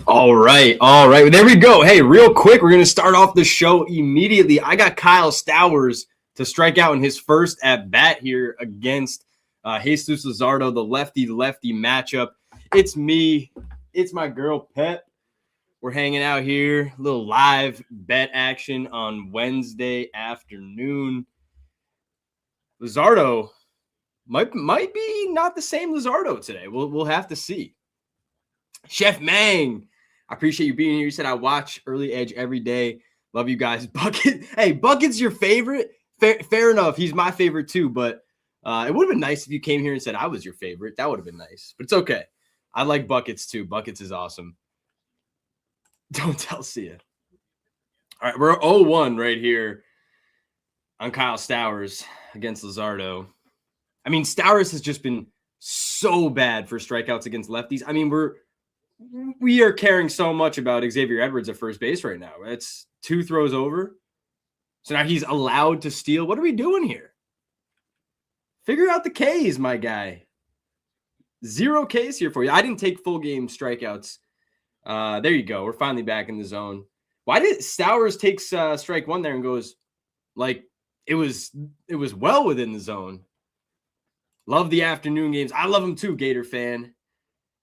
All right. There we go. Hey, real quick, we're going to start off the show immediately. I got Kyle Stowers to strike out in his first at bat here against Jesus Luzardo, the lefty-lefty matchup. It's me. It's my girl, Pep. We're hanging out here. A little live bet action on Wednesday afternoon. Luzardo might be not the same Luzardo today. We'll have to see. Chef Mang, I appreciate you being here. You said I watch Early Edge every day. Love you guys. Bucket. Hey, Bucket's your favorite? Fair enough. He's my favorite too, but it would have been nice if you came here and said I was your favorite. That would have been nice, but it's okay. I like Buckets too. Buckets is awesome. Don't tell Sia. All right, we're 0-1 right here on Kyle Stowers against Luzardo. I mean, Stowers has just been so bad for strikeouts against lefties. I mean, we are caring so much about Xavier Edwards at first base right now. It's 2 throws over. So now he's allowed to steal. What are we doing here? Figure out the Ks, my guy. 0 Ks here for you. I didn't take full game strikeouts. There you go. We're finally back in the zone. Why did Stowers takes strike 1 there and goes like it was well within the zone. Love the afternoon games. I love them too, Gator fan.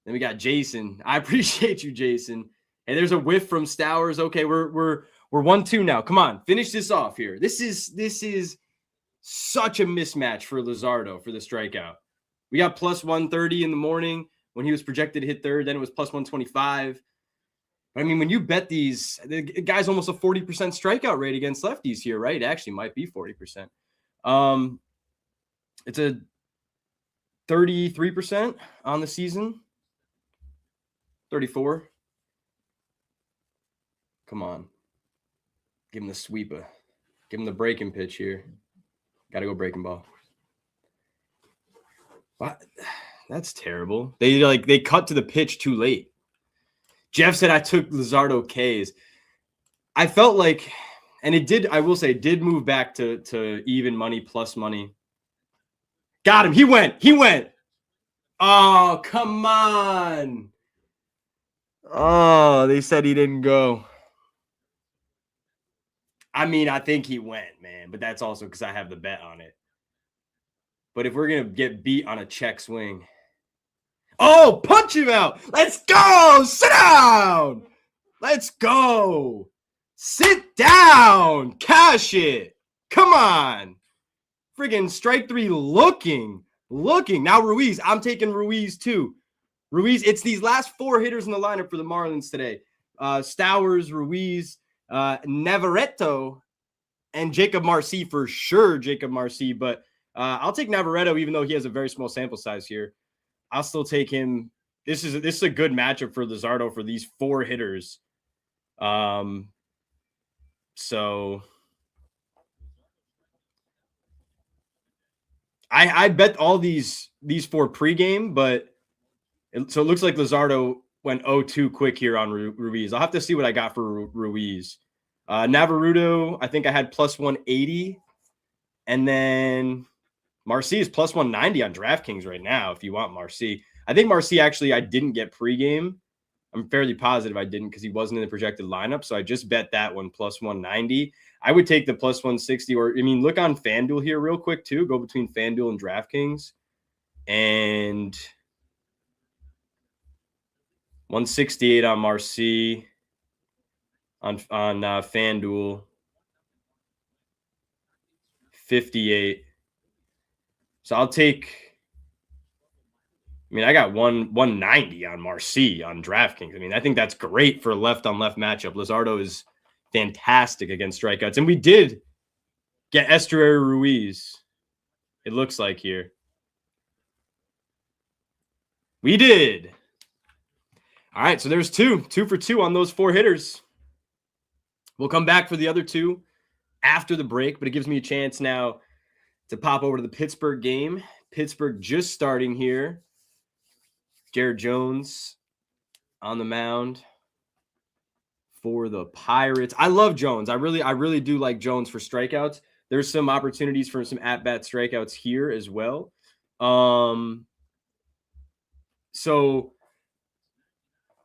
Then we got Jason. I appreciate you, Jason. Hey, there's a whiff from Stowers. Okay, we're 1-2 now. Come on, finish this off here. This is such a mismatch for Luzardo for the strikeout. We got plus 130 in the morning when he was projected to hit third. Then it was plus 125. I mean, when you bet these, the guy's almost a 40% strikeout rate against lefties here, right? It actually might be 40%. It's a 33% on the season. 34. Come on. Give him the sweeper. Give him the breaking pitch here. Got to go breaking ball. What? That's terrible. They cut to the pitch too late. Jeff said I took Luzardo Ks. I felt like, and it did, I will say, it did move back to even money, plus money. Got him. He went. Oh, come on. Oh, they said he didn't go. I mean, I think he went, man, but that's also because I have the bet on it. But if we're going to get beat on a check swing. Oh, punch him out. Let's go. Sit down. Let's go. Sit down. Cash it. Come on. Friggin' strike 3 looking. Now Ruiz. I'm taking Ruiz too. Ruiz, it's these last 4 hitters in the lineup for the Marlins today. Stowers, Ruiz, Navarreto, and Jacob Marcy for sure. Jacob Marcy, but I'll take Navarreto even though he has a very small sample size here. I'll still take him. This is a good matchup for Luzardo for these 4 hitters. So I bet all these 4 pregame, but so it looks like Luzardo went 0-2 quick here on Ruiz. I'll have to see what I got for Ruiz. Navarreto, I think I had plus 180. And then Marcy is plus 190 on DraftKings right now if you want Marcy. I think Marcy actually I didn't get pregame. I'm fairly positive I didn't because he wasn't in the projected lineup. So I just bet that one plus 190. I would take the plus 160 or, I mean, look on FanDuel here real quick too. Go between FanDuel and DraftKings. And 168 on Marcy on FanDuel. 58. So I'll take, I mean, I got 190 on Marcy on DraftKings. I mean, I think that's great for a left-on-left matchup. Luzardo is fantastic against strikeouts. And we did get Estrella Ruiz, it looks like here. We did. All right, so there's 2 for 2 on those 4 hitters. We'll come back for the other 2 after the break, but it gives me a chance now to pop over to the Pittsburgh game. Pittsburgh just starting here. Jared Jones on the mound for the Pirates. I love Jones. I really do like Jones for strikeouts. There's some opportunities for some at-bat strikeouts here as well. So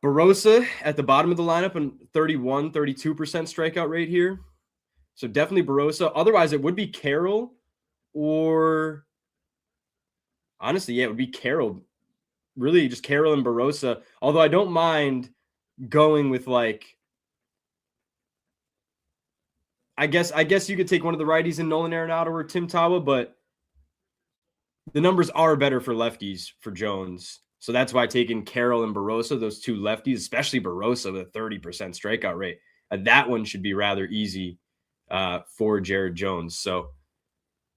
Barossa at the bottom of the lineup and 32% strikeout rate here. So definitely Barossa. Otherwise, it would be Carroll or honestly, yeah, it would be Carroll. Really just Carroll and Barossa. Although I don't mind going with I guess you could take one of the righties in Nolan Arenado or Tim Tawa, but the numbers are better for lefties for Jones. So that's why taking Carroll and Barossa, those two lefties, especially Barossa with a 30% strikeout rate, that one should be rather easy for Jared Jones. So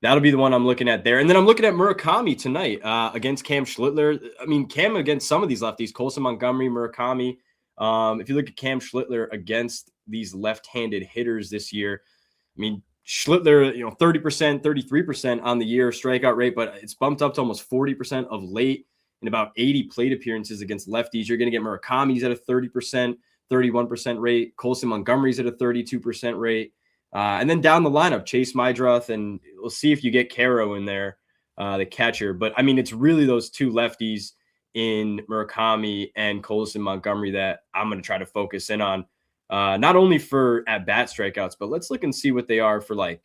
that'll be the one I'm looking at there. And then I'm looking at Murakami tonight against Cam Schlittler. I mean, Cam against some of these lefties, Colson Montgomery, Murakami. If you look at Cam Schlittler against these left-handed hitters this year, I mean, Schlittler, 30%, 33% on the year strikeout rate, but it's bumped up to almost 40% of late in about 80 plate appearances against lefties. You're going to get Murakami's at a 30%, 31% rate. Colson Montgomery's at a 32% rate. And then down the lineup, Chase Mydroth, and we'll see if you get Caro in there, the catcher. But, I mean, it's really those two lefties in Murakami and Colson Montgomery that I'm going to try to focus in on. Not only for at-bat strikeouts, but let's look and see what they are for, 2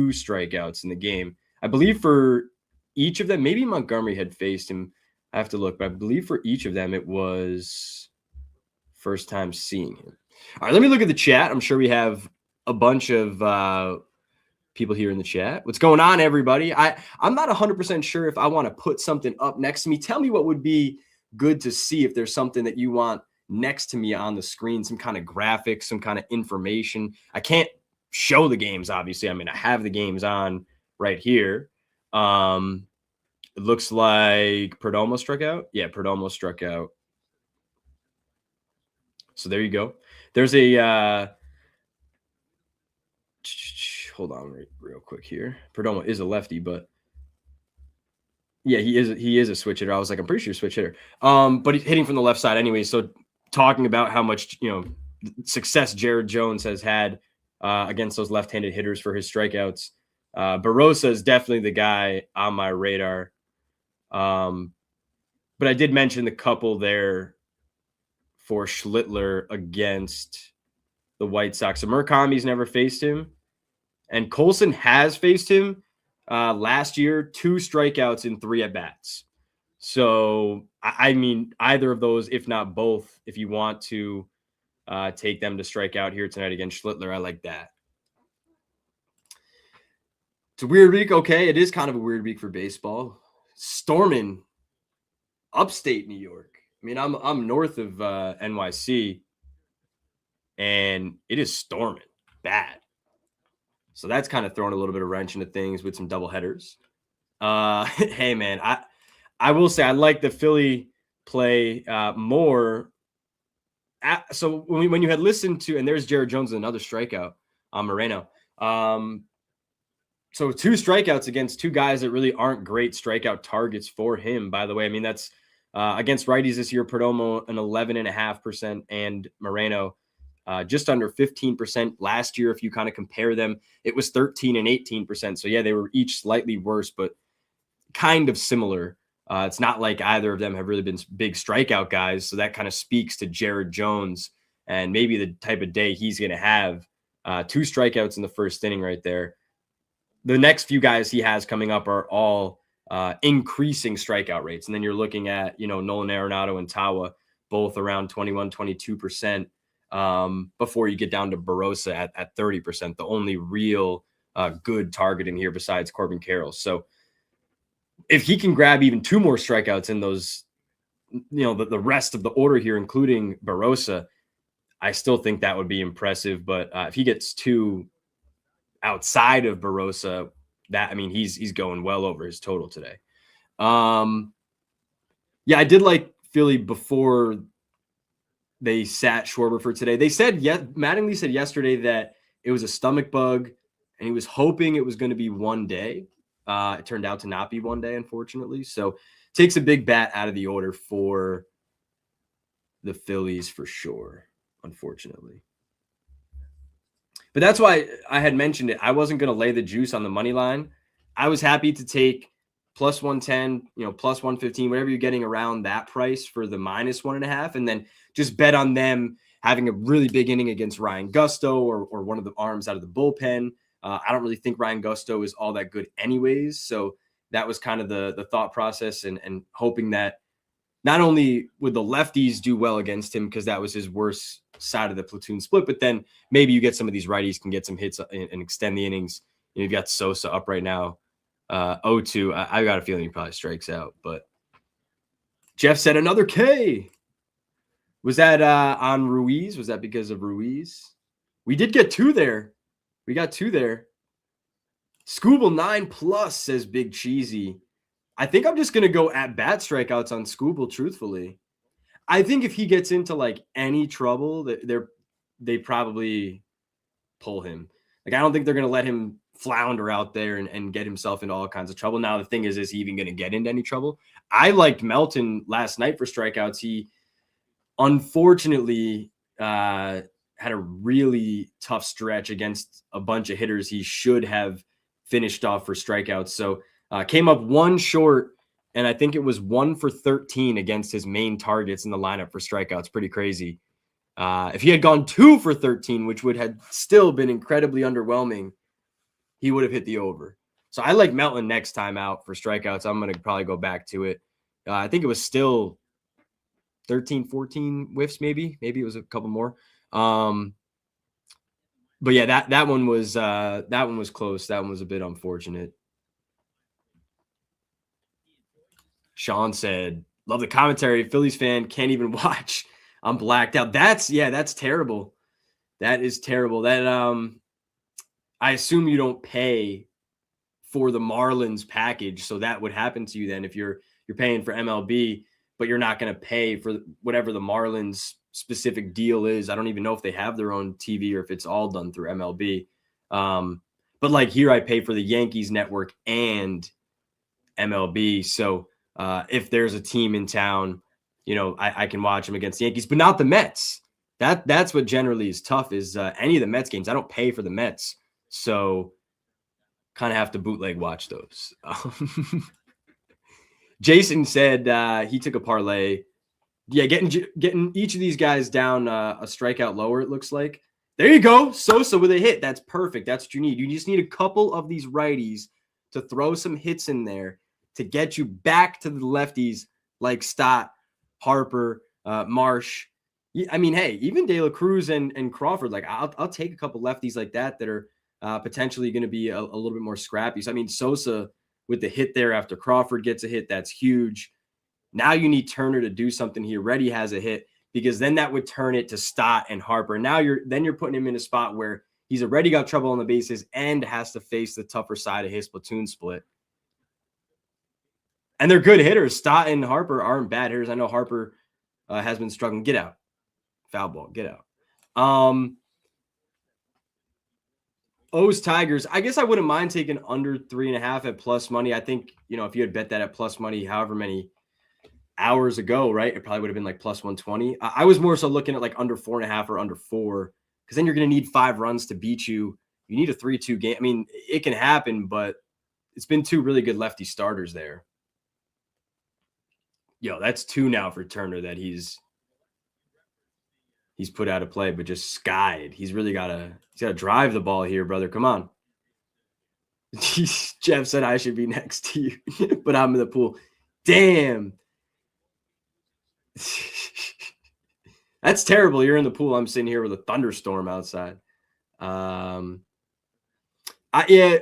strikeouts in the game. I believe for each of them, maybe Montgomery had faced him. I have to look, but I believe for each of them it was first time seeing him. All right, let me look at the chat. I'm sure we have a bunch of people here in the chat. What's going on, everybody? I'm not 100% sure if I want to put something up next to me. Tell me what would be good to see if there's something that you want next to me on the screen, some kind of graphics, some kind of information. I can't show the games, obviously. I mean, I have the games on right here. It looks like Perdomo struck out. Yeah, Perdomo struck out. So there you go. There's a hold on real quick here. Perdomo is a lefty, but yeah, he is a switch hitter. I was like, I'm pretty sure switch hitter. But he's hitting from the left side anyway. So talking about how much success Jared Jones has had against those left-handed hitters for his strikeouts. Barossa is definitely the guy on my radar. But I did mention the couple there for Schlittler against the White Sox. So Murakami's never faced him, and Colson has faced him last year, 2 strikeouts in 3 at-bats. So, I mean, either of those, if not both, if you want to take them to strike out here tonight against Schlittler, I like that. It's a weird week. Okay, it is kind of a weird week for baseball. Storming upstate New York. I mean, I'm north of NYC, and it is storming bad. So that's kind of throwing a little bit of wrench into things with some double headers. Hey, man, I will say I like the Philly play more. So when you had listened to, and there's Jared Jones, another strikeout on Moreno. So 2 strikeouts against 2 guys that really aren't great strikeout targets for him, by the way. I mean, that's against righties this year, Perdomo an 11.5% and Moreno just under 15%. Last year, if you kind of compare them, it was 13 and 18%. So yeah, they were each slightly worse, but kind of similar. It's not like either of them have really been big strikeout guys. So that kind of speaks to Jared Jones and maybe the type of day he's going to have. 2 strikeouts in the first inning right there. The next few guys he has coming up are all increasing strikeout rates. And then you're looking at, Nolan Arenado and Tawa, both around 21, 22% before you get down to Barossa at 30%, the only real good target in here besides Corbin Carroll. So if he can grab even 2 more strikeouts in those, the rest of the order here, including Barossa, I still think that would be impressive. But if he gets 2 outside of Barossa, he's going well over his total today. Yeah, I did like Philly before they sat Schwarber for today. They said, Mattingly said yesterday that it was a stomach bug and he was hoping it was going to be one day. It turned out to not be one day, unfortunately. So takes a big bat out of the order for the Phillies for sure, unfortunately. But that's why I had mentioned it. I wasn't going to lay the juice on the money line. I was happy to take plus 110, plus 115, whatever you're getting around that price for the minus 1.5, and then just bet on them having a really big inning against Ryan Gusto or one of the arms out of the bullpen. I don't really think Ryan Gusto is all that good anyways. So that was kind of the thought process, and hoping that not only would the lefties do well against him because that was his worst side of the platoon split, but then maybe you get some of these righties can get some hits and extend the innings. You've got Sosa up right now, 0-2. I got a feeling he probably strikes out. But Jeff said another K. Was that on Ruiz? Was that because of Ruiz? We did get 2 there. We got 2 there. Scooble 9+ says Big Cheesy. I think I'm just going to go at bat strikeouts on Scooble, truthfully. I think if he gets into like any trouble, they probably pull him. Like, I don't think they're going to let him flounder out there and get himself into all kinds of trouble. Now, the thing is he even going to get into any trouble? I liked Melton last night for strikeouts. He unfortunately had a really tough stretch against a bunch of hitters he should have finished off for strikeouts. So came up 1 short, and I think it was 1 for 13 against his main targets in the lineup for strikeouts. Pretty crazy. If he had gone 2 for 13, which would have still been incredibly underwhelming, he would have hit the over. So I like Melton next time out for strikeouts. I'm going to probably go back to it. I think it was still 13, 14 whiffs, maybe it was a couple more. But yeah, that one was close. That one was a bit unfortunate. Sean said, love the commentary. Phillies fan, can't even watch. I'm blacked out. That's terrible. That is terrible. That I assume you don't pay for the Marlins package, so that would happen to you then if you're paying for MLB, but you're not going to pay for whatever the Marlins specific deal is. I don't even know if they have their own TV or if it's all done through MLB. But like here, I pay for the Yankees network and MLB. So if there's a team in town, I can watch them against the Yankees, but not the Mets. That's what generally is tough is any of the Mets games. I don't pay for the Mets. So kind of have to bootleg watch those. Jason said he took a parlay. Yeah, getting each of these guys down a strikeout lower, it looks like. There you go. Sosa with a hit. That's perfect. That's what you need. You just need a couple of these righties to throw some hits in there to get you back to the lefties like Stott, Harper, Marsh. I mean, hey, even De La Cruz and Crawford, like I'll take a couple lefties like that are potentially going to be a little bit more scrappy. So, I mean, Sosa with the hit there after Crawford gets a hit, that's huge. Now you need Turner to do something. He already has a hit because then that would turn it to Stott and Harper. Now you're putting him in a spot where he's already got trouble on the bases and has to face the tougher side of his platoon split. And they're good hitters. Stott and Harper aren't bad hitters. I know Harper has been struggling. Get out. Foul ball. Get out. O's Tigers. I guess I wouldn't mind taking under 3.5 at plus money. I think, if you had bet that at plus money, however many hours ago, right? It probably would have been like plus 120. I was more so looking at like under 4.5 or under 4, because then you're going to need 5 runs to beat you. You need a 3-2 game. I mean, it can happen, but it's been 2 really good lefty starters there. That's 2 now for Turner that he's put out of play, but just skied. He's really got to drive the ball here, brother. Come on. Jeff said I should be next to you, but I'm in the pool. Damn. That's terrible. You're in the pool. I'm sitting here with a thunderstorm outside.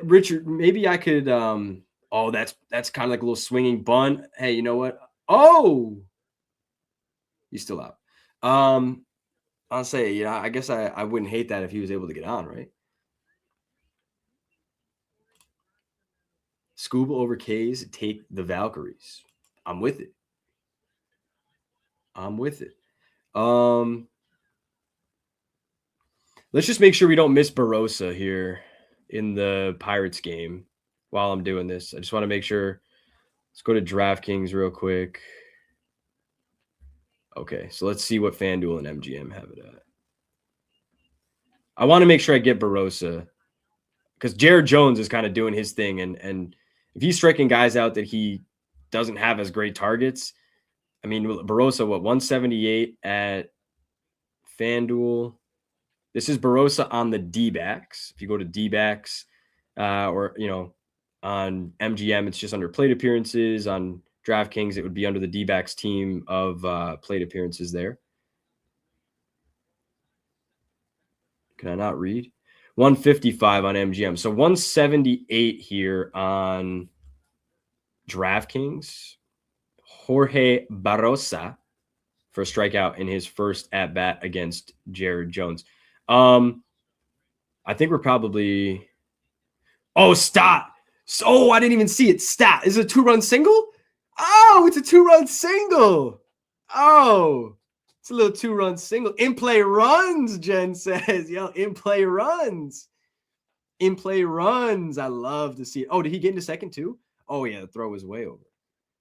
Richard, maybe I could, that's kind of like a little swinging bunt. Hey, you know what? Oh, he's still out. I'll say, I guess I wouldn't hate that if he was able to get on, right? Scuba over K's, take the Valkyries. I'm with it. Let's just make sure we don't miss Barossa here in the Pirates game while I'm doing this. I just want to make sure. Let's go to DraftKings real quick. Okay, so let's see what FanDuel and MGM have it at. I want to make sure I get Barossa because Jared Jones is kind of doing his thing, and if he's striking guys out that he doesn't have as great targets, I mean, Barossa, what, 178 at FanDuel? This is Barossa on the D-backs. If you go to D-backs or, on MGM, it's just under plate appearances. On DraftKings, it would be under the D-backs team of plate appearances there. Can I not read? 155 on MGM. So 178 here on DraftKings. Jorge Barossa for a strikeout in his first at-bat against Jared Jones. I think we're probably... Oh, stop. Oh, I didn't even see it. Stat. Is it a 2-run single? Oh, it's a 2-run single. Oh, it's a little 2-run single. In play runs, Jen says. Yo, in play runs. In play runs. I love to see it. Oh, did he get into second too? Oh, yeah, the throw was way over.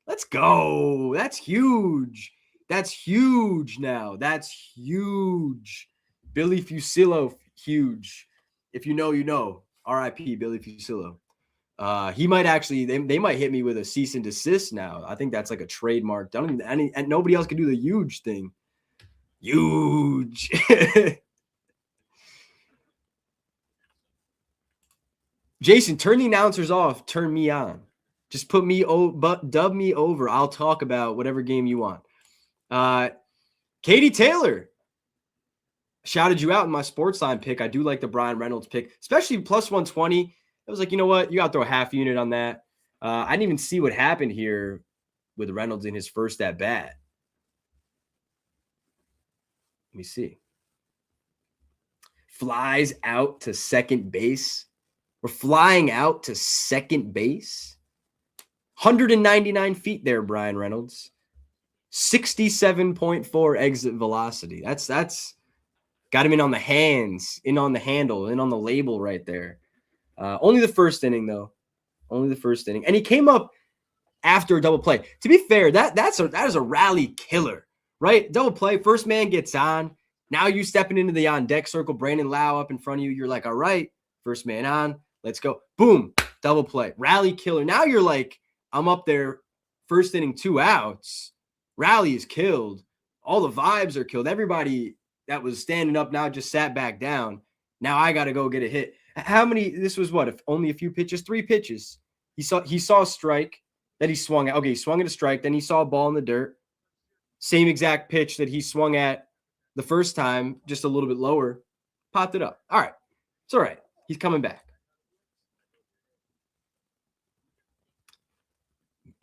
Let's go. That's huge. That's huge now. That's huge. Billy Fusillo, huge. If you know, you know. R.I.P. Billy Fusillo. He might actually, they might hit me with a cease and desist now. I think that's like a trademark. And nobody else can do the huge thing. Huge. Jason, turn the announcers off. Turn me on. Just put me dub me over. I'll talk about whatever game you want. Katie Taylor shouted you out in my sports line pick. I do like the Brian Reynolds pick, especially plus 120. I was like, you know what? You got to throw a half unit on that. I didn't even see what happened here with Reynolds in his first at bat. Let me see. Flies out to second base. We're flying out to second base. 199 feet there, Brian Reynolds. 67.4 exit velocity. That's got him in on the hands, in on the handle, in on the label right there. Only the first inning, though. Only the first inning. And he came up after a double play. To be fair, that is a rally killer, right? Double play, first man gets on. Now you stepping into the on-deck circle, Brandon Lau up in front of you. You're like, all right, first man on. Let's go. Boom, double play. Rally killer. Now you're like, I'm up there, first inning, 2 outs. Rally is killed. All the vibes are killed. Everybody that was standing up now just sat back down. Now I got to go get a hit. How many? This was what? If only a few pitches, 3 pitches. He saw a strike that he swung at. Okay, he swung at a strike. Then he saw a ball in the dirt. Same exact pitch that he swung at the first time, just a little bit lower. Popped it up. All right. It's all right. He's coming back.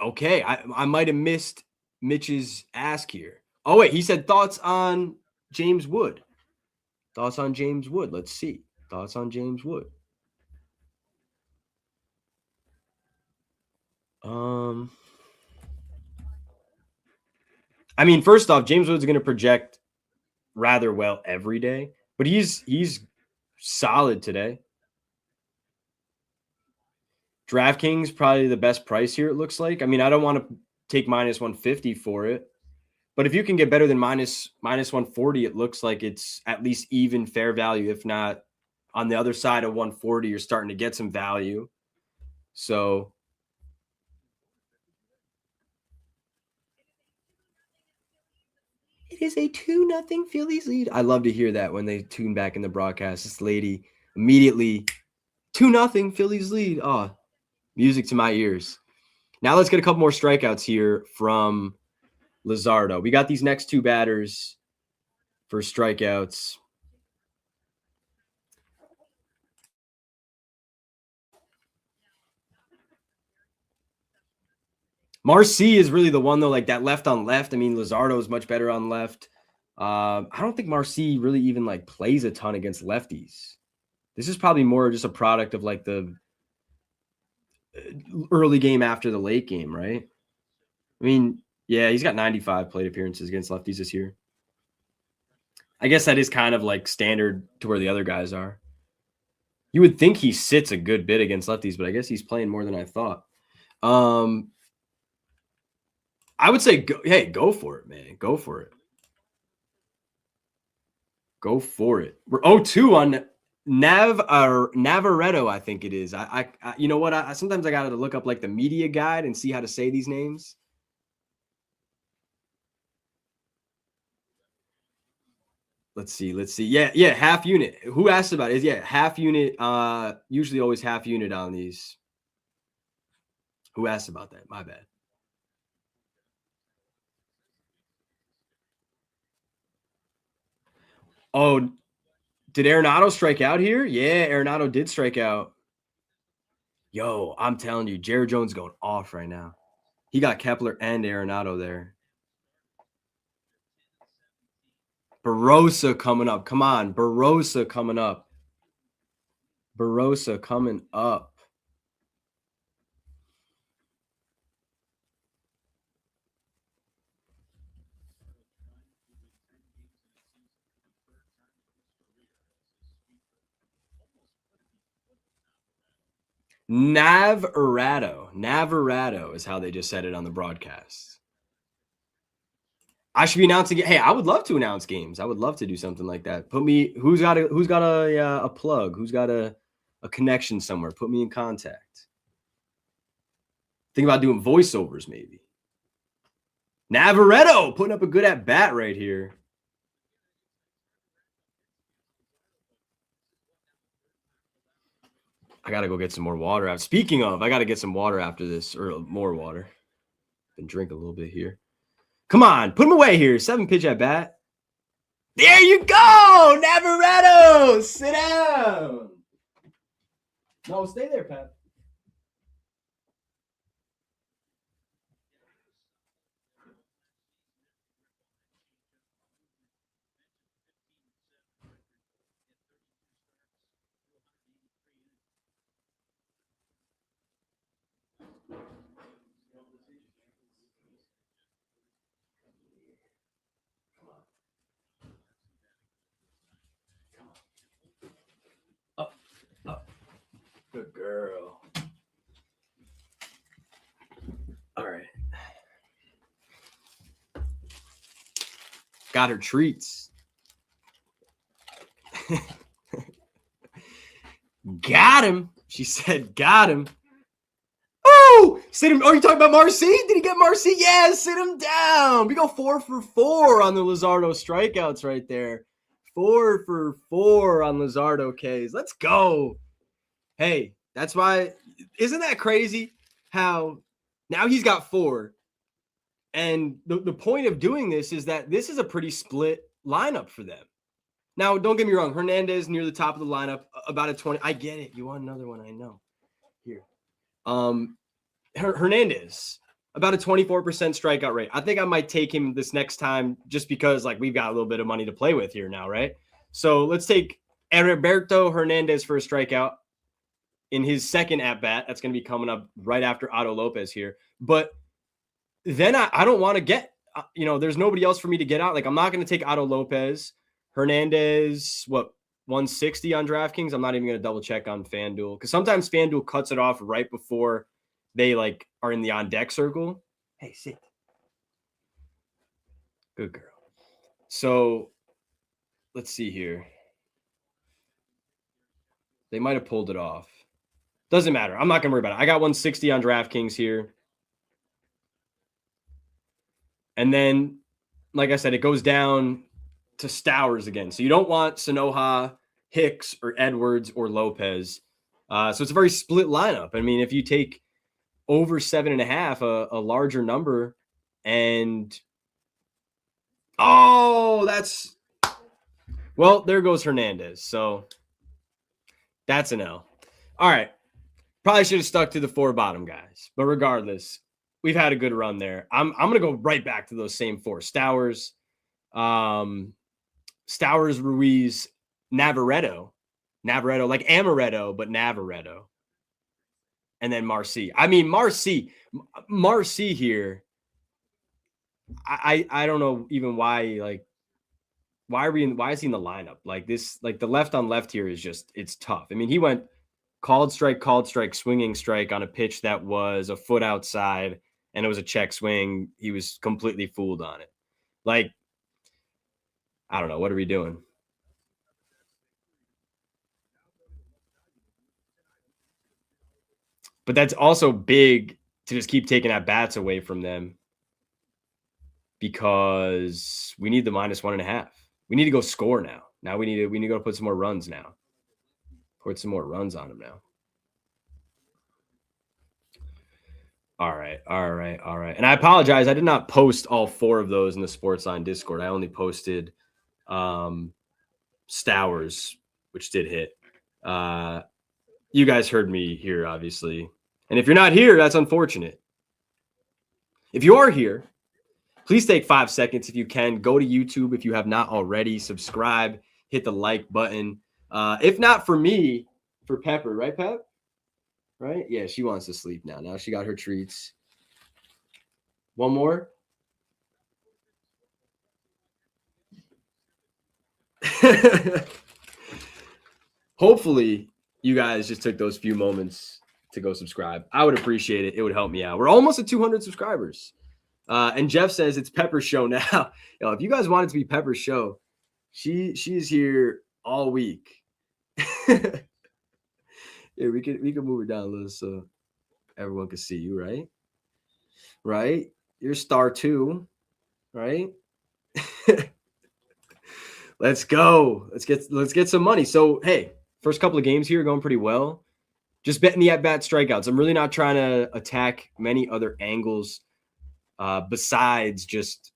Okay, I might have missed Mitch's ask here. Oh, wait, he said thoughts on James Wood. Thoughts on James Wood. Let's see. Thoughts on James Wood. I mean, first off, James Wood's going to project rather well every day, but he's solid today. DraftKings probably the best price here, it looks like. I mean, I don't want to take minus 150 for it, but if you can get better than minus 140, it looks like it's at least even fair value. If not, on the other side of 140, you're starting to get some value. So it is a 2-0 Phillies lead. I love to hear that when they tune back in the broadcast. This lady immediately 2-0 Phillies lead. Oh, music to my ears. Now let's get a couple more strikeouts here from Luzardo. We got these next 2 batters for strikeouts. Marcy is really the one, though, like that left on left. I mean, Luzardo is much better on left. I don't think Marcy really even like plays a ton against lefties. This is probably more just a product of like the early game after the late game, right? I mean, yeah, he's got 95 plate appearances against lefties this year. I guess that is kind of like standard to where the other guys are. You would think he sits a good bit against lefties, but I guess he's playing more than I thought. I would say, go for it, man. Go for it. Go for it. We're 0-2 on Navarretto, I think it is. I you know what? I sometimes I got to look up like the media guide and see how to say these names. Let's see. Yeah, half unit. Who asked about it? Yeah, half unit. Usually always half unit on these. Who asked about that? My bad. Oh, did Arenado strike out here? Yeah, Arenado did strike out. Yo, I'm telling you, Jared Jones going off right now. He got Kepler and Arenado there. Barossa coming up. Come on, Barossa coming up. Barossa coming up. Navarado is how they just said it on the broadcast. I should be announcing it. Hey, I would love to announce games. I would love to do something like that. Put me. Who's got a plug? Who's got a connection somewhere? Put me in contact. Think about doing voiceovers, maybe. Navarretto putting up a good at bat right here. I gotta go get some more water. Speaking of, I gotta get some water after this, or more water. And drink a little bit here. Come on, put him away here. 7-pitch at bat. There you go, Navarretto. Sit down. No, stay there, Pat. Up, up. Good girl. All right. Got her treats. Got him. She said, got him. Oh, sit him. Are you talking about Marcy? Did he get Marcy? Yeah, sit him down. We go 4 for 4 on the Luzardo strikeouts right there. 4 for 4 on Luzardo Ks. Let's go. Hey, that's why. Isn't that crazy how now he's got 4? And the point of doing this is that this is a pretty split lineup for them. Now, don't get me wrong. Hernandez near the top of the lineup, about a 20. I get it. You want another one, I know. Here. Hernandez, about a 24% strikeout rate. I think I might take him this next time just because like we've got a little bit of money to play with here now, right? So let's take Heriberto Hernandez for a strikeout in his second at-bat. That's going to be coming up right after Otto Lopez here. But then I don't want to get, there's nobody else for me to get out. Like I'm not going to take Otto Lopez. Hernandez, 160 on DraftKings? I'm not even going to double check on FanDuel because sometimes FanDuel cuts it off right before they like are in the on deck circle. Hey, sit. Good girl. So let's see here. They might have pulled it off. Doesn't matter. I'm not going to worry about it. I got 160 on DraftKings here. And then, like I said, it goes down to Stowers again. So you don't want Sanoja, Hicks, or Edwards or Lopez. So it's a very split lineup. I mean, if you take over 7.5, a larger number, and there goes Hernandez. So that's an L. All right. Probably should have stuck to the 4 bottom guys. But regardless, we've had a good run there. I'm going to go right back to those same 4. Stowers, Ruiz, Navarretto, like Amaretto, but Navarretto. And then Marcy. I mean, Marcy here. I don't know even why, like, why is he in the lineup? Like this, like the left on left here is just, it's tough. I mean, he went called strike, swinging strike on a pitch that was a foot outside and it was a check swing. He was completely fooled on it. Like, I don't know. What are we doing? But that's also big to just keep taking at bats away from them because we need the -1.5. We need to go score now. Now we need to go put some more runs now. Put some more runs on them now. All right. And I apologize. I did not post all 4 of those in the Sportsline Discord. I only posted Stowers, which did hit. You guys heard me here, obviously. And if you're not here, that's unfortunate. If you are here, please take 5 seconds if you can. Go to YouTube if you have not already. Subscribe. Hit the like button. If not for me, for Pepper. Right, Pep? Right? Yeah, she wants to sleep now. Now she got her treats. One more? Hopefully, you guys just took those few moments to go subscribe. I would appreciate it. It would help me out. We're almost at 200 subscribers. And Jeff says it's Pepper's show now. If you guys want it to be Pepper's show, she's here all week. Yeah, we could move it down a little so everyone can see you, right? Right? You're star 2, right? Let's go. Let's get some money. So hey, first couple of games here going pretty well. Just betting the at-bat strikeouts. I'm really not trying to attack many other angles besides just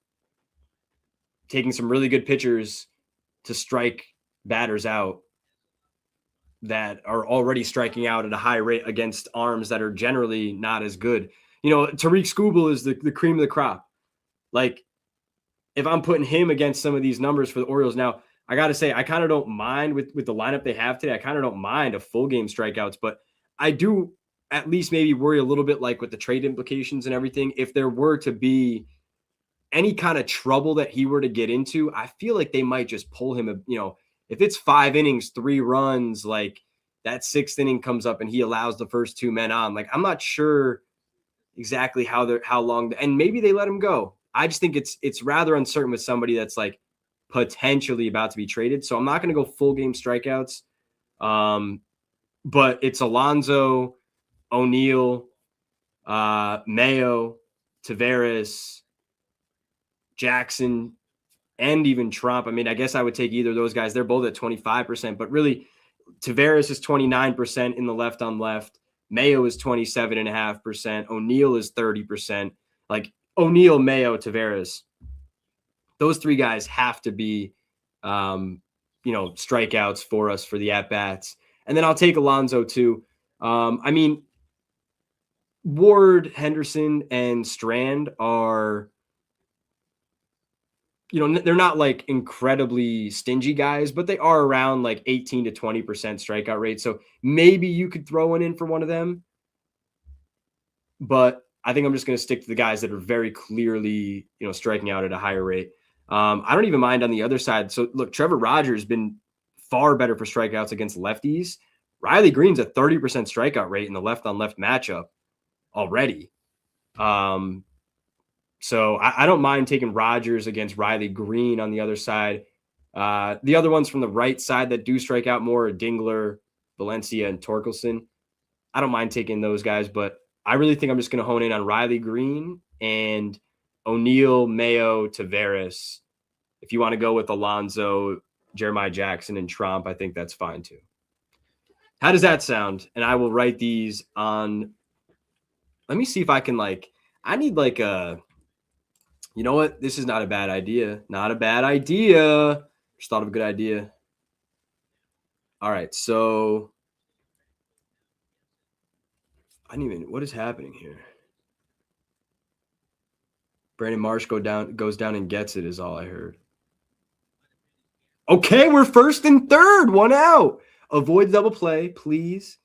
taking some really good pitchers to strike batters out that are already striking out at a high rate against arms that are generally not as good. Tariq Skubal is the cream of the crop. Like, if I'm putting him against some of these numbers for the Orioles now, I got to say, I kind of don't mind with the lineup they have today. I kind of don't mind a full game strikeouts, but I do at least maybe worry a little bit, like with the trade implications and everything. If there were to be any kind of trouble that he were to get into, I feel like they might just pull him. If it's 5 innings, 3 runs, like that 6th inning comes up and he allows the first 2 men on, like I'm not sure exactly how long, and maybe they let him go. I just think it's rather uncertain with somebody that's like potentially about to be traded. So I'm not going to go full game strikeouts. But it's Alonso, O'Neill, Mayo, Taveras, Jackson, and even Trump. I mean, I guess I would take either of those guys. They're both at 25%, but really Taveras is 29% in the left on left. Mayo is 27.5%. O'Neill is 30%. Like O'Neill, Mayo, Taveras, those 3 guys have to be, strikeouts for us for the at-bats. And then I'll take Alonso too. I mean, Ward, Henderson, and Strand are, they're not like incredibly stingy guys, but they are around like 18 to 20% strikeout rate. So maybe you could throw one in for one of them. But I think I'm just going to stick to the guys that are very clearly, striking out at a higher rate. I don't even mind on the other side. So look, Trevor Rogers has been far better for strikeouts against lefties. Riley Green's a 30% strikeout rate in the left on left matchup already. So I don't mind taking Rogers against Riley Green on the other side. The other ones from the right side that do strike out more are Dingler, Valencia, and Torkelson. I don't mind taking those guys, but I really think I'm just going to hone in on Riley Green and O'Neill, Mayo, Taveras. If you want to go with Alonso, Jeremiah Jackson, and Trump, I think that's fine too. How does that sound? And I will write these on. Let me see if I can I need a. You know what? This is not a bad idea. Not a bad idea. Just thought of a good idea. All right, so what is happening here? Brandon Marsh goes down and gets it is all I heard. Okay, we're first and third, 1 out. Avoid the double play, please.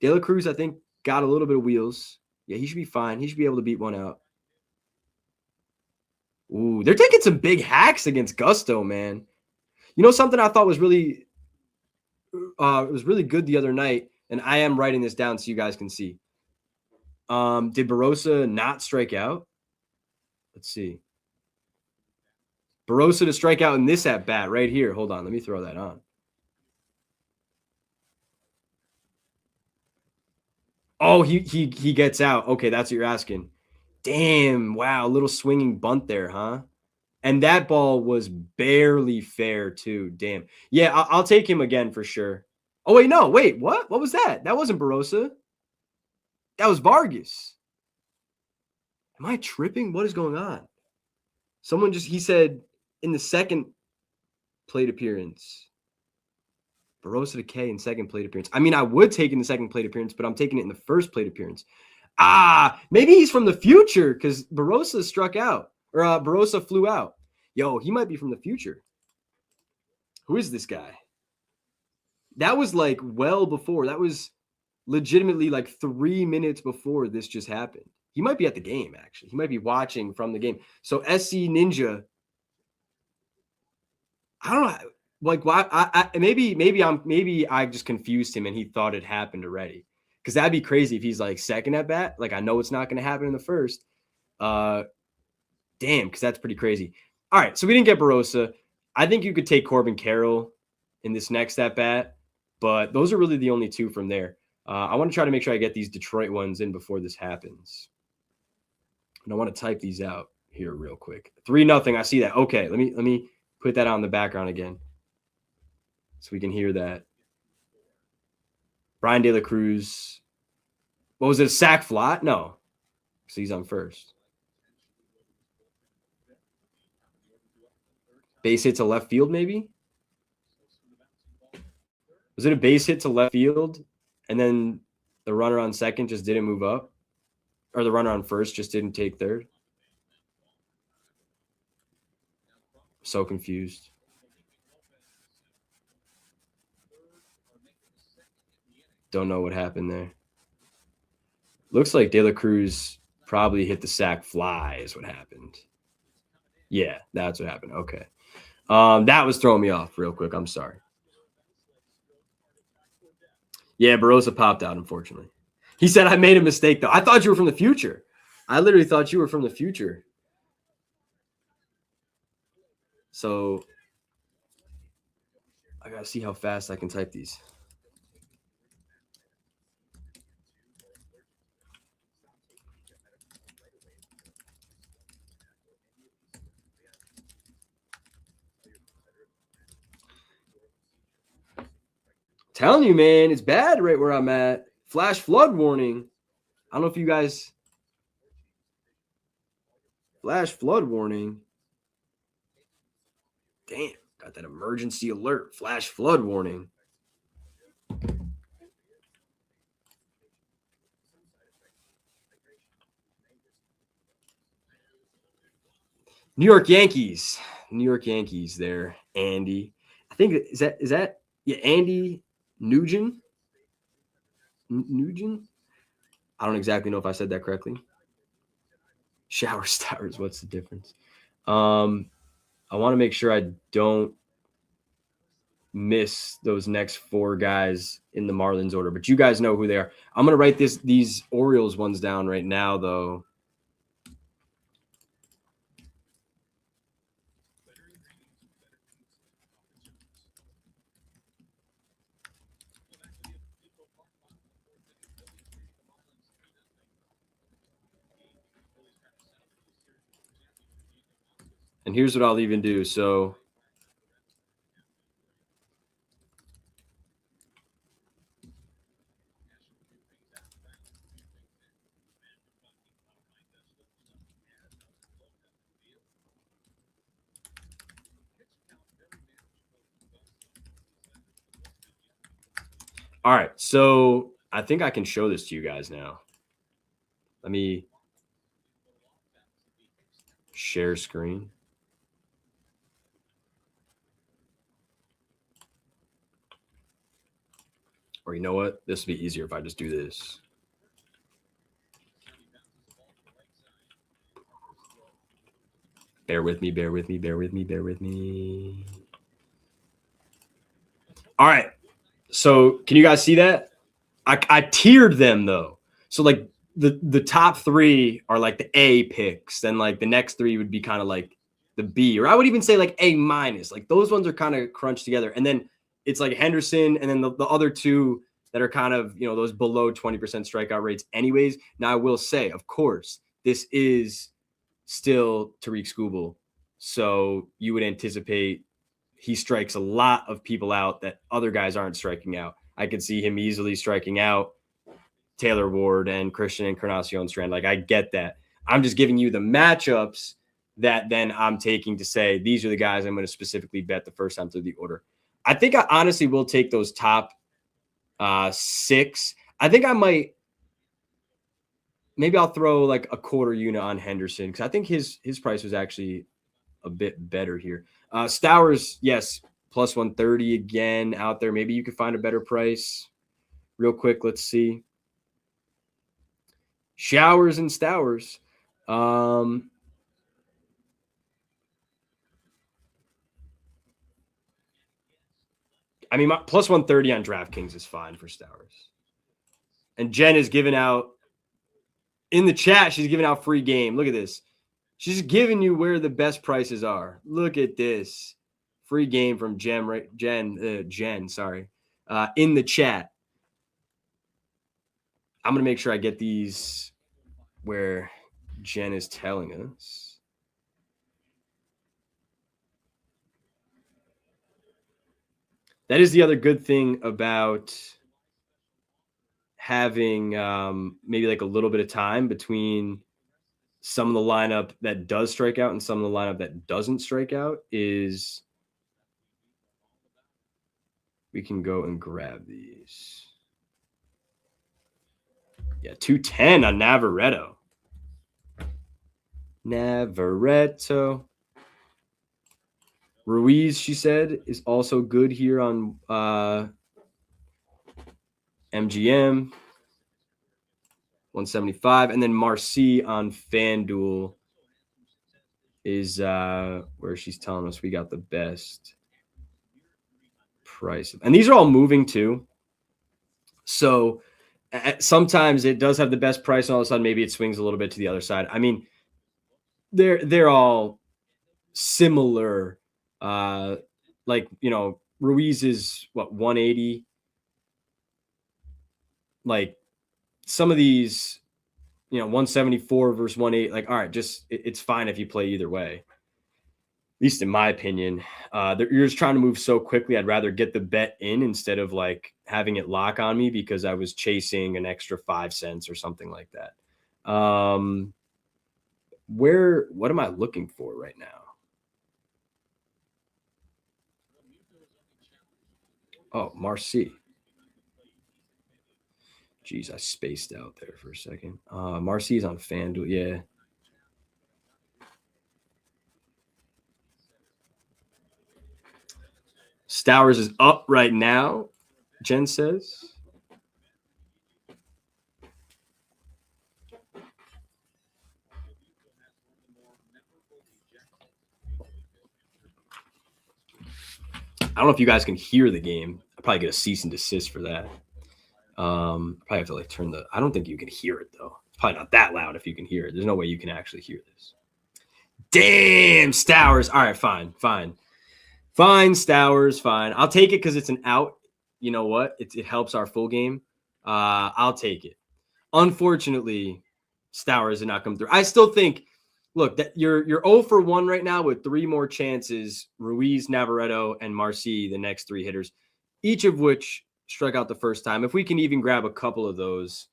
De La Cruz, I think, got a little bit of wheels. Yeah, he should be fine. He should be able to beat 1 out. Ooh, they're taking some big hacks against Gusto, man. Something I thought was really good the other night, and I am writing this down so you guys can see. Did Barossa not strike out? Let's see. Barossa to strike out in this at bat right here. Hold on, let me throw that on. Oh, he gets out. Okay, that's what you're asking. Damn, wow, little swinging bunt there, huh? And that ball was barely fair too. Damn. Yeah, I'll take him again for sure. Oh wait, no, wait, what? What was that? That wasn't Barossa. That was Vargas. Am I tripping? What is going on? Someone he said in the second plate appearance. Barossa to K in second plate appearance. I mean, I would take in the second plate appearance, but I'm taking it in the first plate appearance. Maybe he's from the future because Barossa struck out or Barossa flew out. Yo, he might be from the future. Who is this guy? That was like well before. That was legitimately like 3 minutes before this just happened. He might be at the game, actually. He might be watching from the game. So SC Ninja, I don't know. Like, why? Maybe I just confused him and he thought it happened already. Because that'd be crazy if he's like second at bat. Like, I know it's not going to happen in the first. Damn, because that's pretty crazy. All right, so we didn't get Barossa. I think you could take Corbin Carroll in this next at bat, but those are really the only two from there. I want to try to make sure I get these Detroit ones in before this happens. And I want to type these out here real quick. 3-0. I see that. Okay, let me put that on the background again so we can hear that. Brian De La Cruz. What was it? A sac fly? No. So he's on first. Base hit to left field, maybe? Was it a base hit to left field and then the runner on second just didn't move up? Or the runner on first just didn't take third? So confused. Don't know what happened there. Looks like De La Cruz probably hit the sac fly is what happened. Yeah, that's what happened. Okay. That was throwing me off real quick. I'm sorry. Yeah, Barossa popped out, unfortunately. He said, I made a mistake, though. I thought you were from the future. I literally thought you were from the future. So I got to see how fast I can type these. Telling you, man, it's bad right where I'm at. Flash flood warning. I don't know if you guys. Flash flood warning. Damn, got that emergency alert. Flash flood warning. New York Yankees. New York Yankees there, Andy. I think is that yeah, Andy Nugent? Nugent? I don't exactly know if I said that correctly. Shower stars, what's the difference? I want to make sure I don't miss those next 4 guys in the Marlins order, but you guys know who they are. I'm going to write these Orioles ones down right now, though. And here's what I'll even do. So all right, so I think I can show this to you guys now. Let me share screen. Or you know what? This would be easier if I just do this. Bear with me, bear with me, bear with me, bear with me. All right. So can you guys see that? I tiered them though. So like the top 3 are like the A picks. Then like the next 3 would be kind of like the B, or I would even say like A minus. Like those ones are kind of crunched together. And then it's like Henderson, and then the other 2 that are kind of, those below 20% strikeout rates anyways. Now, I will say, of course, this is still Tariq Skubal. So you would anticipate he strikes a lot of people out that other guys aren't striking out. I could see him easily striking out Taylor Ward and Christian Encarnacion Strand. Like, I get that. I'm just giving you the matchups that then I'm taking to say these are the guys I'm going to specifically bet the first time through the order. I think I honestly will take those top 6. I think I might. Maybe I'll throw like a quarter unit on Henderson because I think his price was actually a bit better here. Stowers, yes, plus 130 again out there. Maybe you could find a better price. Real quick, let's see. Showers and Stowers. I mean, plus 130 on DraftKings is fine for Stowers. And Jen is giving out in the chat. She's giving out free game. Look at this. She's giving you where the best prices are. Look at this. Free game from Jen, right? Jen, sorry. In the chat. I'm going to make sure I get these where Jen is telling us. That is the other good thing about having maybe like a little bit of time between some of the lineup that does strike out and some of the lineup that doesn't strike out is we can go and grab these. Yeah, 210 on Navarreto. Ruiz, she said, is also good here on MGM. 175. And then Marcy on FanDuel is where she's telling us we got the best price. And these are all moving too. So sometimes it does have the best price, and all of a sudden maybe it swings a little bit to the other side. I mean, they're all similar. Like, Ruiz is what, 180. Like some of these, 174 versus 180. Like, all right, just it's fine if you play either way. At least in my opinion, you're just trying to move so quickly. I'd rather get the bet in instead of like having it lock on me because I was chasing an extra 5 cents or something like that. What am I looking for right now? Oh, Marcy. Jeez, I spaced out there for a second. Marcy's on FanDuel. Yeah. Stowers is up right now, Jen says. I don't know if you guys can hear the game. I'll probably get a cease and desist for that. Probably have to like turn I don't think you can hear it though. It's probably not that loud if you can hear it. There's no way you can actually hear this. Damn, Stowers. All right, fine. Stowers, fine. I'll take it because it's an out. You know what? It helps our full game. I'll take it. Unfortunately, Stowers did not come through. I still think, look, that you're 0 for 1 right now with 3 more chances. Ruiz, Navarreto, and Marcy, the next 3 hitters, each of which struck out the first time. If we can even grab a couple of those,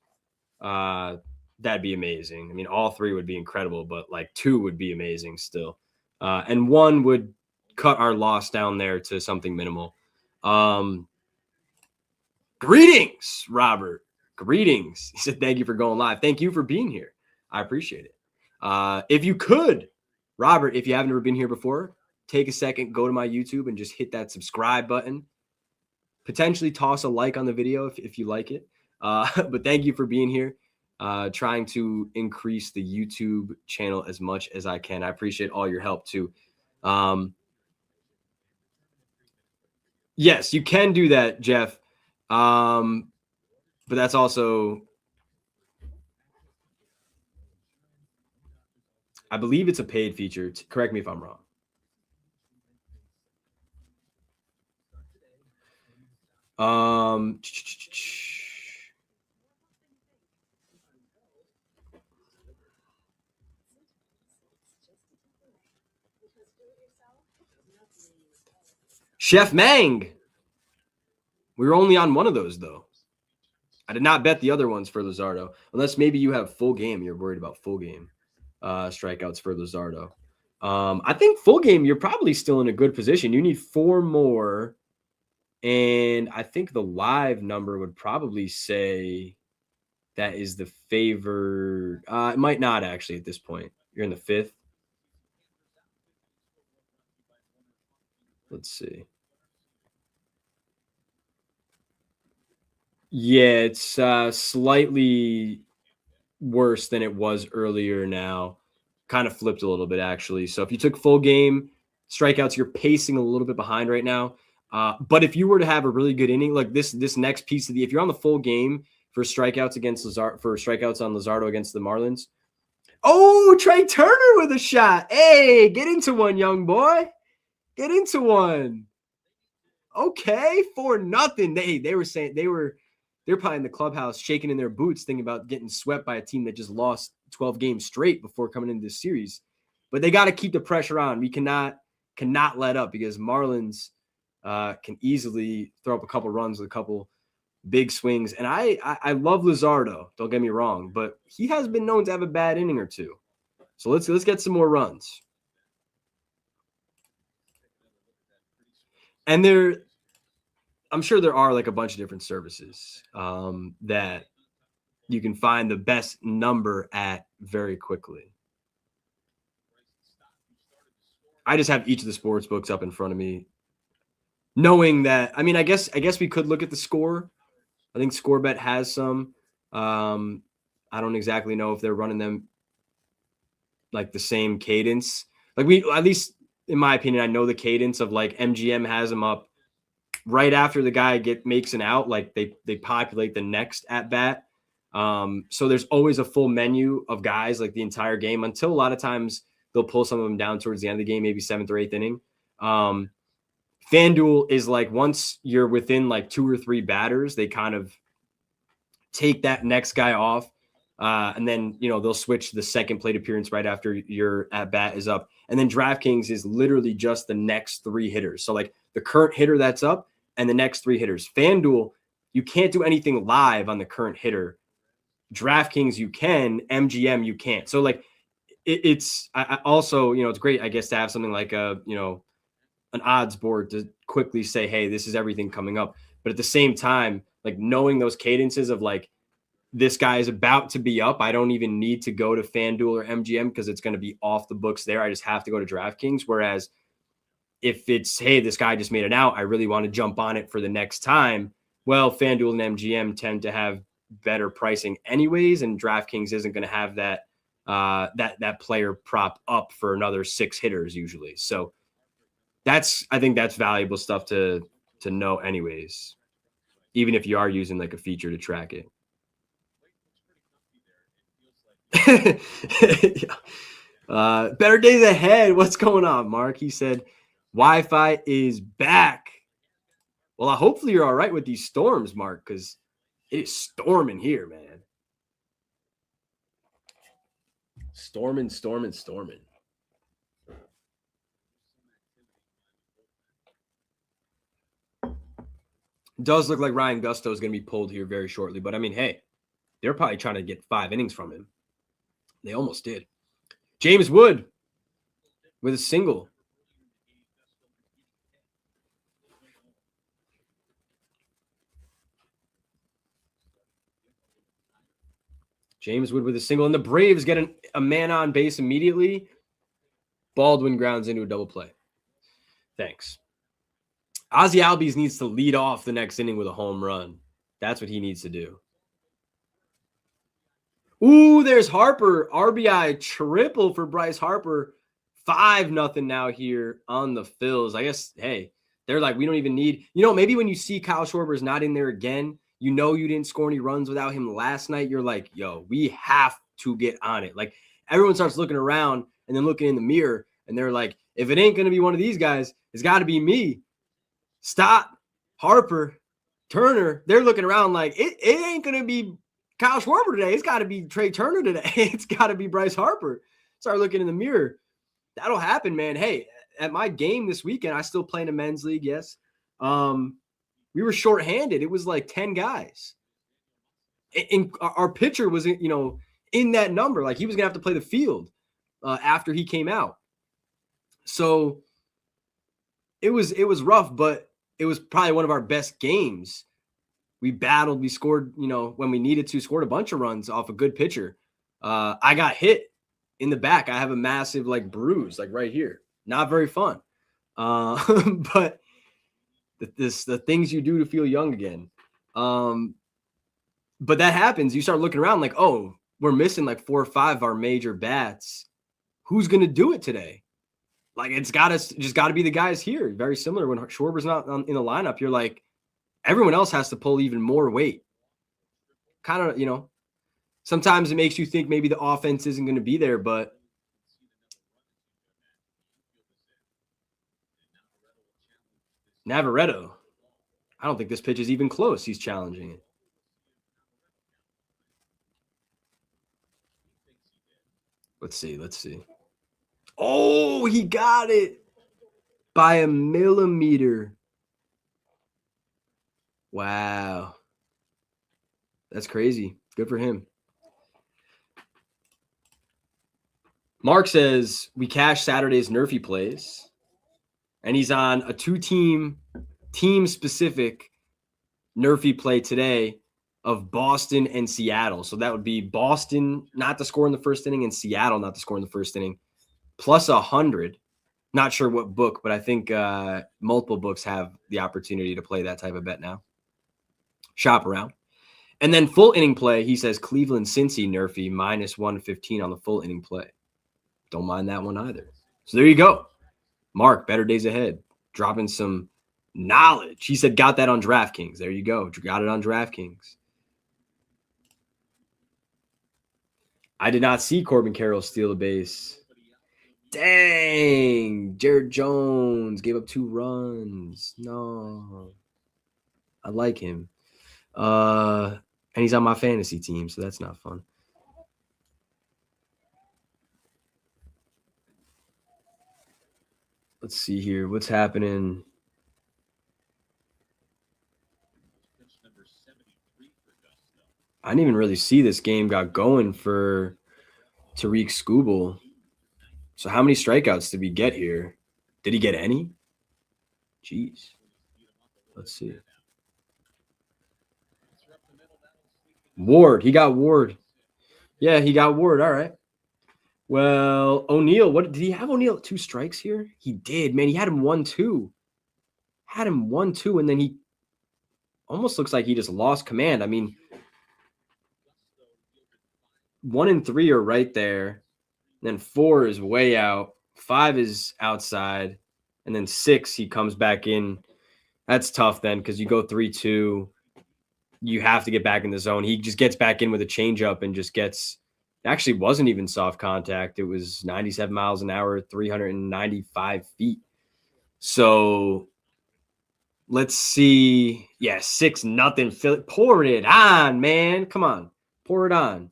that'd be amazing. I mean, all 3 would be incredible, but like 2 would be amazing still. And 1 would cut our loss down there to something minimal. Greetings, Robert. Greetings. He said, thank you for going live. Thank you for being here. I appreciate it. If you could, Robert, if you haven't ever been here before, take a second, go to my YouTube and just hit that subscribe button. Potentially toss a like on the video if you like it. But thank you for being here. Trying to increase the YouTube channel as much as I can. I appreciate all your help too. Yes, you can do that, Jeff. But that's also, I believe it's a paid feature. Correct me if I'm wrong. Chef Mang. We were only on one of those, though. I did not bet the other ones for Luzardo, unless maybe you have full game. You're worried about full game strikeouts for Luzardo. I think full game, you're probably still in a good position. You need 4 more. And I think the live number would probably say that is the favor. It might not actually at this point. You're in the 5th. Let's see. Yeah, it's slightly worse than it was earlier now. Kind of flipped a little bit, actually. So if you took full game strikeouts, you're pacing a little bit behind right now. But if you were to have a really good inning, like this next piece of if you're on the full game for strikeouts against for strikeouts on Luzardo against the Marlins. Oh, Trey Turner with a shot. Hey, get into one, young boy. Get into one. Okay, 4-0. They were saying they're probably in the clubhouse shaking in their boots, thinking about getting swept by a team that just lost 12 games straight before coming into this series. But they got to keep the pressure on. We cannot let up because Marlins can easily throw up a couple runs with a couple big swings. And I love Luzardo, don't get me wrong, but he has been known to have a bad inning or two. So let's get some more runs. And I'm sure there are like a bunch of different services that you can find the best number at very quickly. I just have each of the sports books up in front of me, knowing that. I mean, I guess we could look at the score. I think ScoreBet has some. I don't exactly know if they're running them like the same cadence. Like at least in my opinion, I know the cadence of like MGM has them up right after the guy makes an out. Like they populate the next at bat. So there's always a full menu of guys like the entire game until a lot of times they'll pull some of them down towards the end of the game, maybe 7th or 8th inning. FanDuel is like once you're within like 2 or 3 batters, they kind of take that next guy off. And then, they'll switch the second plate appearance right after your at bat is up. And then DraftKings is literally just the next 3 hitters. So like the current hitter that's up and the next 3 hitters. FanDuel, you can't do anything live on the current hitter. DraftKings, you can. MGM, you can't. So like it's also, it's great, I guess, to have something like an odds board to quickly say, hey, this is everything coming up. But at the same time, like knowing those cadences of like, this guy is about to be up. I don't even need to go to FanDuel or MGM because it's going to be off the books there. I just have to go to DraftKings. Whereas if it's, hey, this guy just made an out, I really want to jump on it for the next time. Well, FanDuel and MGM tend to have better pricing anyways, and DraftKings isn't going to have that that player prop up for another 6 hitters usually. So I think that's valuable stuff to know anyways, even if you are using like a feature to track it. Better days ahead. What's going on, Mark? He said Wi-Fi is back. Well, hopefully you're all right with these storms, Mark, because it is storming here, man. Storming. Does look like Ryan Gusto is going to be pulled here very shortly, but I mean, hey, they're probably trying to get 5 innings from him. They almost did. James Wood with a single. James Wood with a single. And the Braves get a man on base immediately. Baldwin grounds into a double play. Thanks. Ozzy Albies needs to lead off the next inning with a home run. That's what he needs to do. Ooh, there's Harper. RBI triple for Bryce Harper. 5-0 now here on the Phils. I guess, hey, they're like, we don't even need, maybe when you see Kyle Schwarber's not in there again, you didn't score any runs without him last night. You're like, yo, we have to get on it. Like everyone starts looking around and then looking in the mirror and they're like, if it ain't going to be one of these guys, it's got to be me. Stott, Harper, Turner. They're looking around like it ain't going to be Kyle Schwarber today. It's got to be Trey Turner today. It's got to be Bryce Harper. Start looking in the mirror. That'll happen, man. Hey, at my game this weekend, I still play in a men's league, yes. We were shorthanded. It was like 10 guys. And our pitcher was, in that number. Like he was gonna have to play the field after he came out. So it was rough, but it was probably one of our best games. We battled. We scored, when we needed to. Scored a bunch of runs off a good pitcher. I got hit in the back. I have a massive bruise, right here. Not very fun. But the things you do to feel young again. But that happens. You start looking around like, oh, we're missing 4 or 5 of our major bats. Who's going to do it today? It's got to be the guys here. Very similar. When Schwarber's not in the lineup, you're like, everyone else has to pull even more weight. Kind of, sometimes it makes you think maybe the offense isn't going to be there, but Navarreto, I don't think this pitch is even close. He's challenging it. Let's see. Oh, he got it by a millimeter. Wow. That's crazy. Good for him. Mark says we cashed Saturday's Nerfy plays, and he's on a 2-team, team-specific Nerfy play today of Boston and Seattle. So that would be Boston not to score in the first inning and Seattle not to score in the first inning, plus 100. Not sure what book, but I think multiple books have the opportunity to play that type of bet now. Shop around. And then full inning play, he says Cleveland Cincy Nerfy minus 115 on the full inning play. Don't mind that one either. So there you go. Mark, better days ahead. Dropping some knowledge. He said got that on DraftKings. There you go. Got it on DraftKings. I did not see Corbin Carroll steal the base. Dang. Jared Jones gave up 2 runs. No. I like him. And he's on my fantasy team, so that's not fun. Let's see here. What's happening? I didn't even really see this game got going for Tariq Skubal. So how many strikeouts did we get here? Did he get any? Jeez. Let's see. Ward. He got Ward. Yeah, he got Ward. All right. Well, O'Neal, what did he have? O'Neal 2 strikes here? He did, man. He had him 1-2. Had him 1-2, and then he almost looks like he just lost command. I mean, 1 and 3 are right there. Then 4 is way out. 5 is outside. And then 6, he comes back in. That's tough then because you go 3-2. You have to get back in the zone. He just gets back in with a changeup and just gets – actually wasn't even soft contact. It was 97 miles an hour, 395 feet. So let's see. Yeah, 6-0. Pour it on, man. Come on. Pour it on.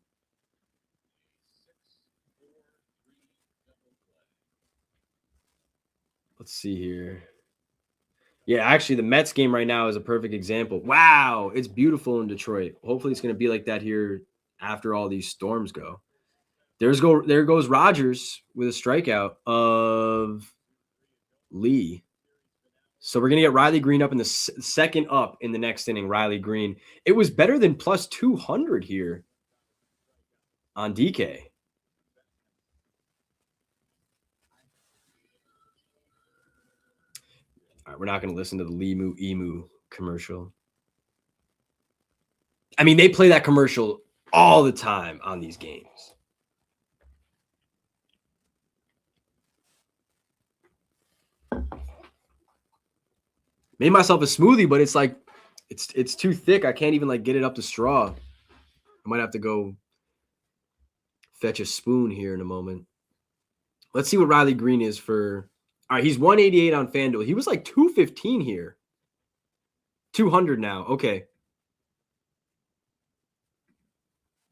Let's see here. Yeah, actually, the Mets game right now is a perfect example. Wow, it's beautiful in Detroit. Hopefully, it's going to be like that here after all these storms go. There goes Rogers with a strikeout of Lee. So we're going to get Riley Green up in the second up in the next inning. Riley Green. It was better than plus 200 here on DK. All right, we're not going to listen to the Limu Emu commercial. I mean, they play that commercial all the time on these games. Made myself a smoothie, but it's like it's too thick. I can't even get it up the straw. I might have to go fetch a spoon here in a moment. Let's see what Riley Green is for. All right, he's 188 on FanDuel. He was 215 here. 200 now. Okay.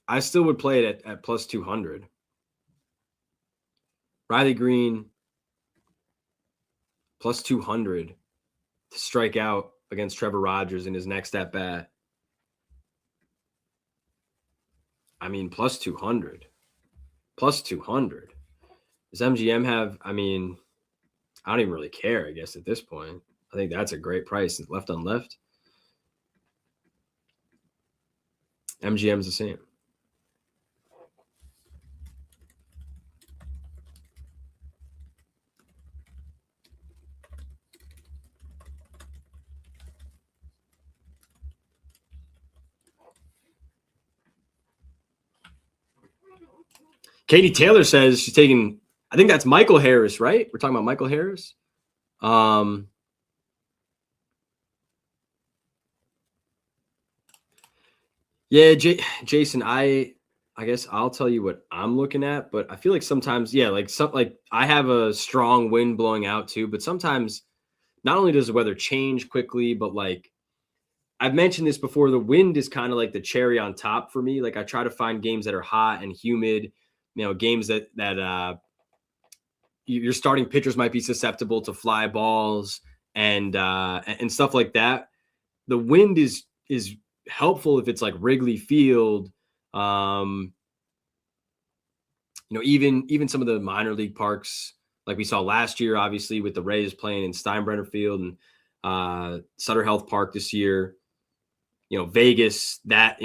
I still would play it at plus 200. Riley Green plus 200. to strike out against Trevor Rogers in his next at bat. I mean, plus 200. Plus 200. Does MGM have, I mean, I don't even really care, I guess, at this point. I think that's a great price. Left on left. MGM's the same. Katie Taylor says she's taking, I think that's Michael Harris, right? We're talking about Michael Harris. Yeah, Jason, I guess I'll tell you what I'm looking at, but I feel like sometimes, yeah, like I have a strong wind blowing out too, but sometimes not only does the weather change quickly, but like I've mentioned this before, the wind is kind of like the cherry on top for me. Like I try to find games that are hot and humid, games that your starting pitchers might be susceptible to fly balls and stuff like that. The wind is helpful if it's like Wrigley Field, even some of the minor league parks like we saw last year, obviously with the Rays playing in Steinbrenner Field and Sutter Health Park this year. Vegas, that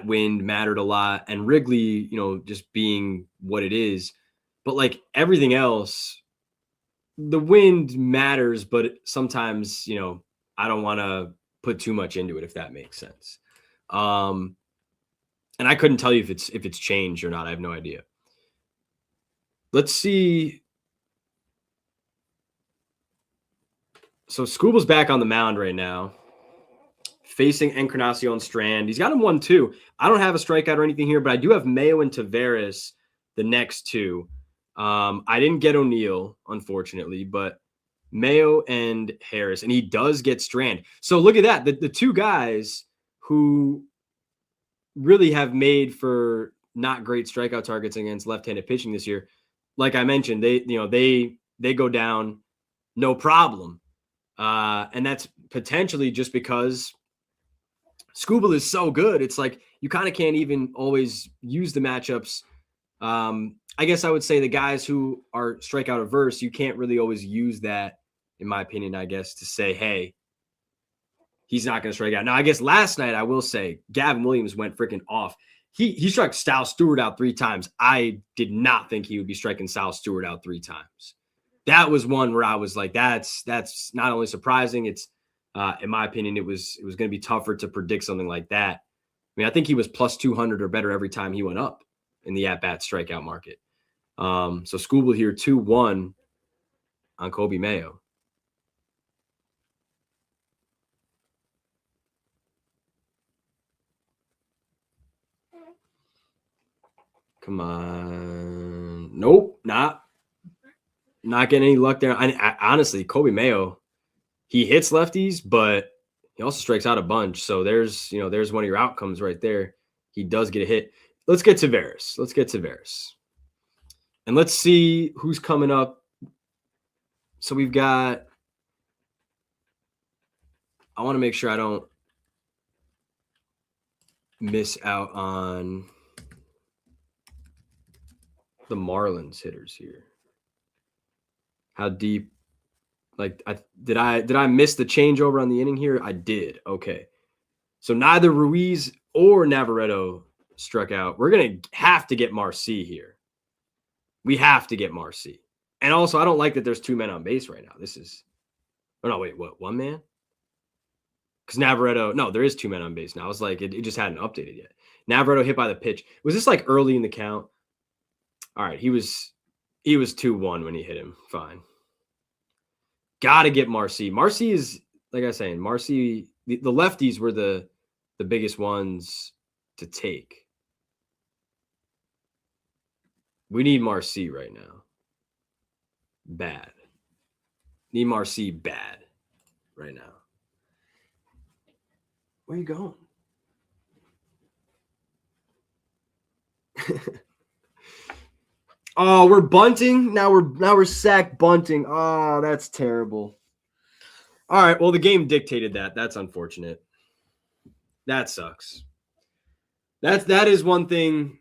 wind mattered a lot, and Wrigley, just being what it is. But like everything else, the wind matters, but sometimes, I don't want to put too much into it, if that makes sense. And I couldn't tell you if it's changed or not. I have no idea. Let's see. So Scuba's back on the mound right now, facing Encarnacion Strand. He's got him 1-2. I don't have a strikeout or anything here, but I do have Mayo and Taveras, the next two. I didn't get O'Neill, unfortunately, but Mayo and Harris, and he does get Strand. So look at that. The two guys who really have made for not great strikeout targets against left-handed pitching this year, like I mentioned, they go down no problem. And that's potentially just because Scooble is so good. It's like you kind of can't even always use the matchups. I guess I would say the guys who are strikeout averse, you can't really always use that, in my opinion, I guess, to say, hey, he's not going to strike out. Now, I guess last night, I will say, Gavin Williams went freaking off. He struck Sal Stewart out 3 times. I did not think he would be striking Sal Stewart out 3 times. That was one where I was like, that's not only surprising, it's in my opinion, it was going to be tougher to predict something like that. I mean, I think he was plus 200 or better every time he went up in the at-bat strikeout market. So Scooble here 2-1 on Kobe Mayo. Come on. Nope, not getting any luck there. I honestly, Kobe Mayo, he hits lefties, but he also strikes out a bunch. So there's one of your outcomes right there. He does get a hit. Let's get Taveras. And let's see who's coming up. So we've got, I want to make sure I don't miss out on the Marlins hitters here. How deep? Like, did I miss the changeover on the inning here? I did. Okay. So neither Ruiz or Navarreto struck out. We're going to have to get Marcy here. We have to get Marcy. And also, I don't like that there's 2 men on base right now. What? 1 man? Because Navarreto, no, there is 2 men on base now. I was like, it just hadn't updated yet. Navarreto hit by the pitch. Was this like early in the count? All right, he was 2-1 when he hit him. Fine. Got to get Marcy. Marcy is, like I was saying, Marcy, the lefties were the biggest ones to take. We need Marcy right now. Bad. Need Marcy bad right now. Where you going? Oh, we're bunting. Now we're sack bunting. Oh, that's terrible. All right. Well, the game dictated that. That's unfortunate. That sucks. That is one thing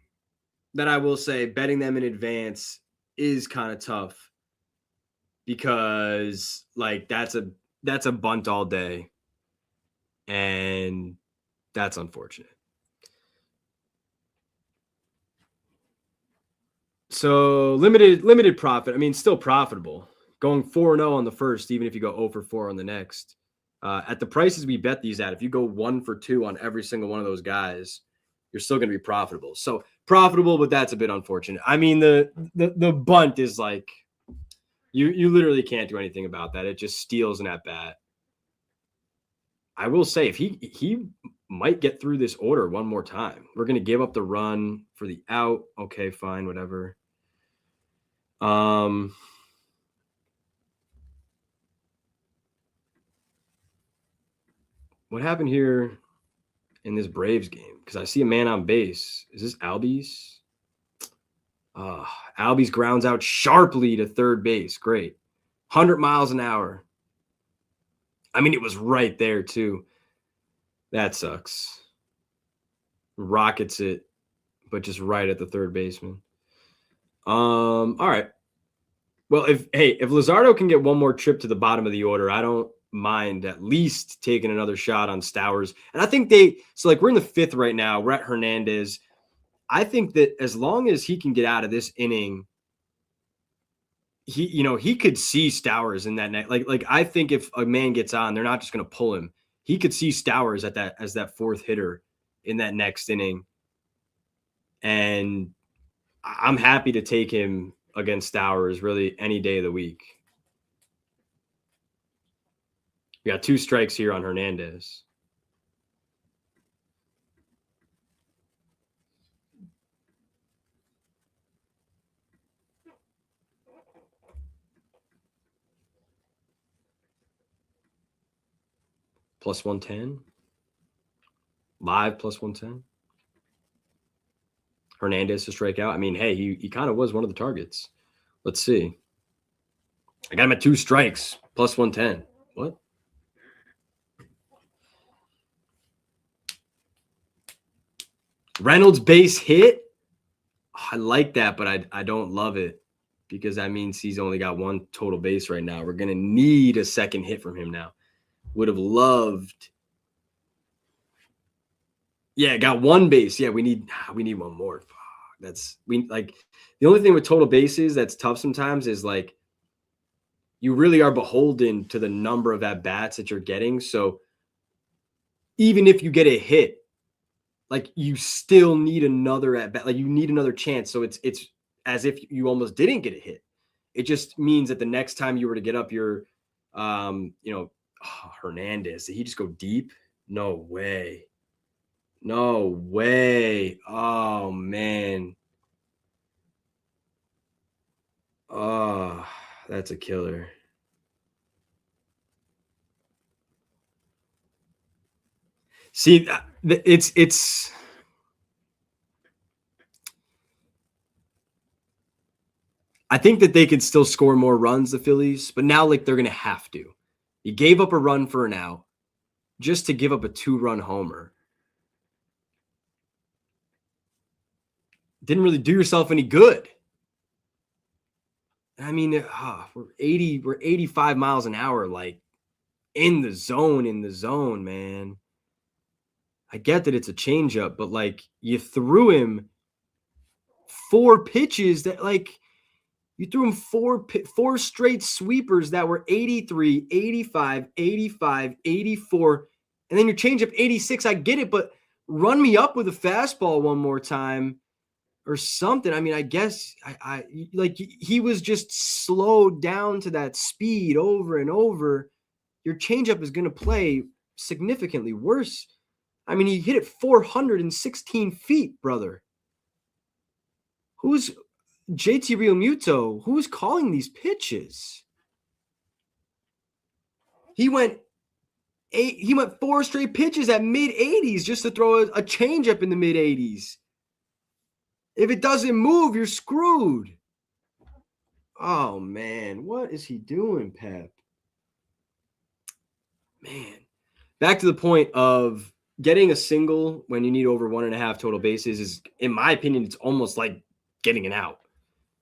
that I will say. Betting them in advance is kind of tough because like that's a bunt all day, and that's unfortunate. So limited profit. I mean, still profitable. Going 4-0 on the first, even if you go 0 for 4 on the next. At the prices we bet these at, if you go 1 for 2 on every single one of those guys, you're still going to be profitable. So profitable, but that's a bit unfortunate. I mean, the bunt is like you literally can't do anything about that. It just steals an at bat. I will say if he might get through this order one more time. We're going to give up the run for the out. Okay, fine, whatever. What happened here in this Braves game? Because I see a man on base. Is this Albies? Albies grounds out sharply to third base. Great. 100 miles an hour. I mean, it was right there, too. That sucks. Rockets it, but just right at the third baseman. All right. Well, if Luzardo can get one more trip to the bottom of the order, I don't mind at least taking another shot on Stowers. And I think we're in the 5th right now. We're at Hernandez. I think that as long as he can get out of this inning, he could see Stowers in that net. Like I think if a man gets on, they're not just going to pull him. He could see Stowers as that 4th hitter in that next inning. And I'm happy to take him against Stowers really any day of the week. We got 2 strikes here on Hernandez. Plus 110. Live plus 110. Hernandez to strike out. I mean, hey, he kind of was one of the targets. Let's see. I got him at 2 strikes, plus 110. What? Reynolds base hit. I like that, but I don't love it because that means he's only got 1 total base right now. We're going to need a second hit from him now. Would have loved. Yeah, got 1 base. Yeah, we need 1 more. The only thing with total bases that's tough sometimes is like you really are beholden to the number of at bats that you're getting. So even if you get a hit, like you still need another at bat. Like you need another chance. So it's as if you almost didn't get a hit. It just means that the next time you were to get up your, Hernandez, did he just go deep? No way. No way. Oh man. Oh, that's a killer. See, it's I think that they could still score more runs, the Phillies, but now like they're going to have to. You gave up a run for an out just to give up a 2-run homer. Didn't really do yourself any good. I mean, we're 85 miles an hour, like in the zone, man. I get that it's a changeup, but like you threw him 4 pitches that like you threw him 4 straight sweepers that were 83, 85, 85, 84, and then your changeup 86. I get it, but run me up with a fastball one more time or something. I mean, I guess I like he was just slowed down to that speed over and over. Your changeup is going to play significantly worse. I mean, he hit it 416 feet, brother. Who's JT Realmuto? Who's calling these pitches? He went 4 straight pitches at mid-80s just to throw a changeup in the mid-80s. If it doesn't move, you're screwed. Oh, man. What is he doing, Pep? Man, back to the point of getting a single when you need over 1.5 total bases is, in my opinion, it's almost like getting an out.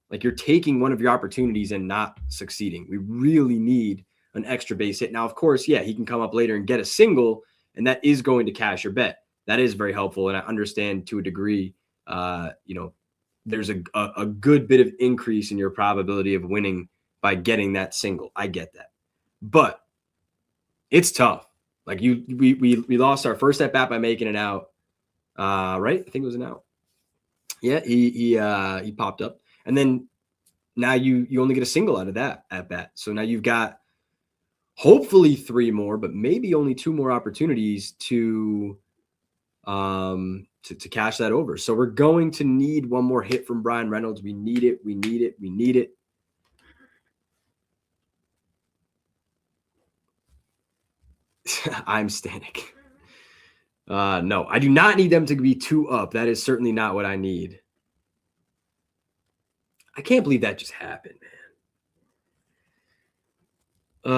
Like you're taking one of your opportunities and not succeeding. We really need an extra base hit. Now, of course, yeah, he can come up later and get a single, and that is going to cash your bet. That is very helpful. And I understand to a degree, there's a good bit of increase in your probability of winning by getting that single. I get that. But it's tough. Like we lost our first at bat by making it out. Right? I think it was an out. Yeah, he popped up. And then now you only get a single out of that at bat. So now you've got hopefully 3 more, but maybe only 2 more opportunities to cash that over. So we're going to need one more hit from Brian Reynolds. We need it. We need it. We need it. I'm Stanek. No, I do not need them to be 2 up. That is certainly not what I need. I can't believe that just happened, man.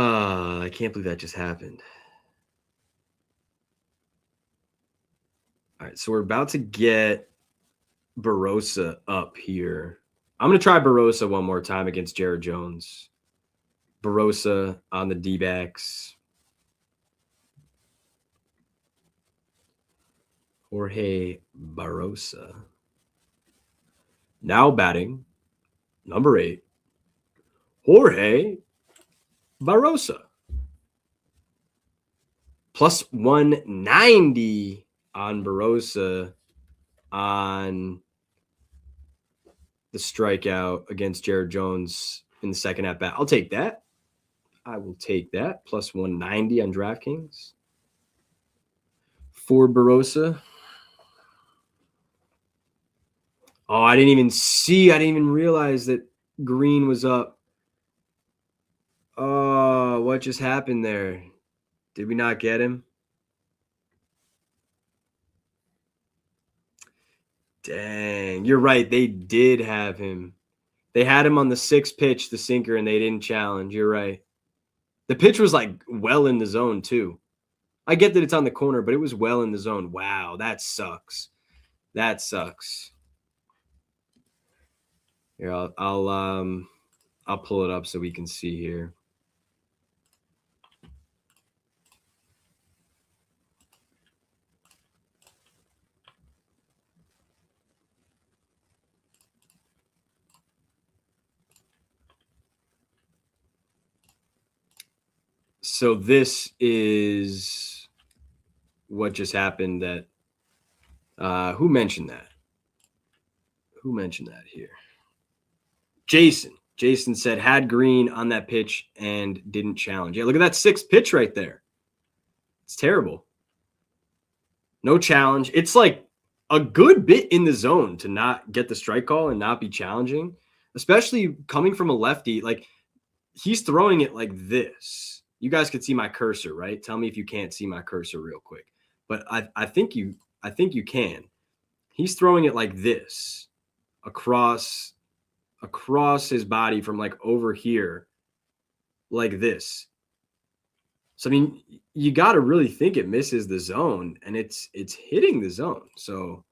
I can't believe that just happened. All right, so we're about to get Barossa up here. I'm going to try Barossa one more time against Jared Jones. Barossa on the D-backs. Jorge Barossa. Now batting, number 8, Jorge Barossa. Plus 190 on Barossa on the strikeout against Jared Jones in the second at bat. I'll take that. I will take that. Plus 190 on DraftKings for Barossa. Oh, I didn't even realize that Green was up. Oh, what just happened there? Did we not get him? Dang, you're right. They did have him. They had him on the 6th pitch, the sinker, and they didn't challenge. You're right. The pitch was like well in the zone too. I get that it's on the corner, but it was well in the zone. Wow, that sucks. That sucks. Here, I'll pull it up so we can see here. So this is what just happened. That who mentioned that? Who mentioned that here? Jason. Jason said had Green on that pitch and didn't challenge. Yeah, look at that 6th pitch right there. It's terrible. No challenge. It's like a good bit in the zone to not get the strike call and not be challenging, especially coming from a lefty. Like he's throwing it like this. You guys could see my cursor, right? Tell me if you can't see my cursor real quick. But I think you can. He's throwing it like this across his body from like over here, like this. So I mean, you got to really think it misses the zone, and it's hitting the zone. So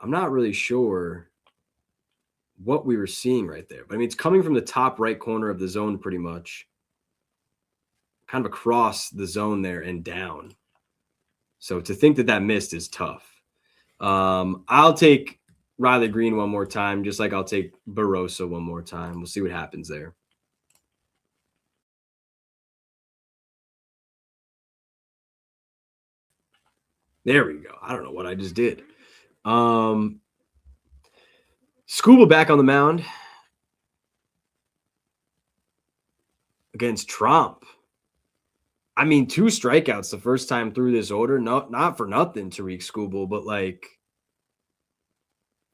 I'm not really sure what we were seeing right there. But I mean, it's coming from the top right corner of the zone pretty much, kind of across the zone there and down. So to think that missed is tough. I'll take Riley Green one more time, just like I'll take Barossa one more time. We'll see what happens there. There we go. I don't know what I just did. Scuba back on the mound against Trump. I mean, 2 strikeouts the first time through this order. Not for nothing, Tariq Skubal, but like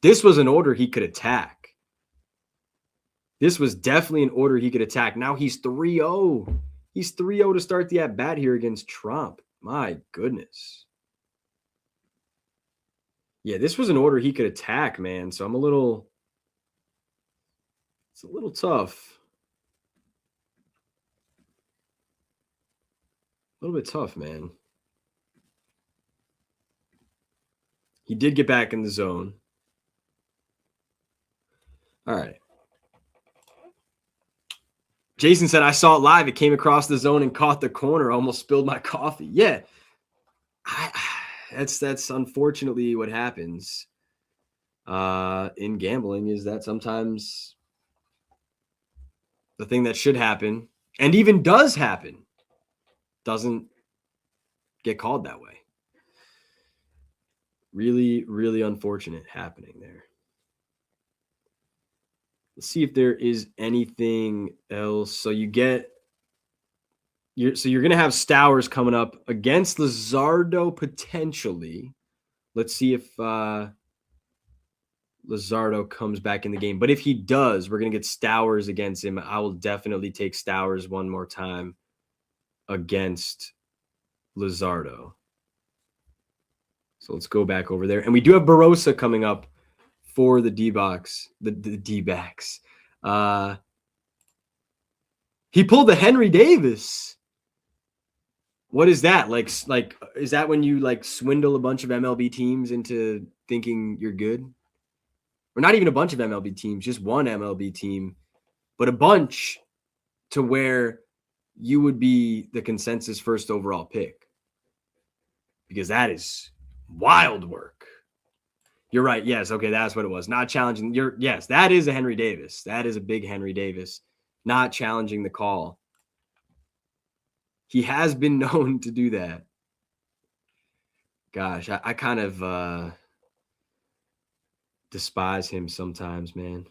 this was an order he could attack. This was definitely an order he could attack. Now he's 3-0. He's 3-0 to start the at-bat here against Trump. My goodness. Yeah, this was an order he could attack, man. So it's a little tough. A little bit tough, man. He did get back in the zone. All right. Jason said, I saw it live. It came across the zone and caught the corner. Almost spilled my coffee. Yeah. That's unfortunately what happens in gambling, is that sometimes the thing that should happen and even does happen doesn't get called that way. Really, really unfortunate happening there. Let's see if there is anything else. So you're going to have Stowers coming up against Luzardo potentially. Let's see if Luzardo comes back in the game. But if he does, we're going to get Stowers against him. I will definitely take Stowers one more time against Luzardo. So let's go back over there. And we do have Barossa coming up for the D-backs. The D-backs. He pulled the Henry Davis. What is that? Like, is that when you like swindle a bunch of MLB teams into thinking you're good? Or not even a bunch of MLB teams, just one MLB team, but a bunch to where you would be the consensus first overall pick. Because that is wild work. You're right. Yes. Okay. That's what it was. Not challenging. Yes, that is a Henry Davis. That is a big Henry Davis. Not challenging the call. He has been known to do that. Gosh, I kind of despise him sometimes, man.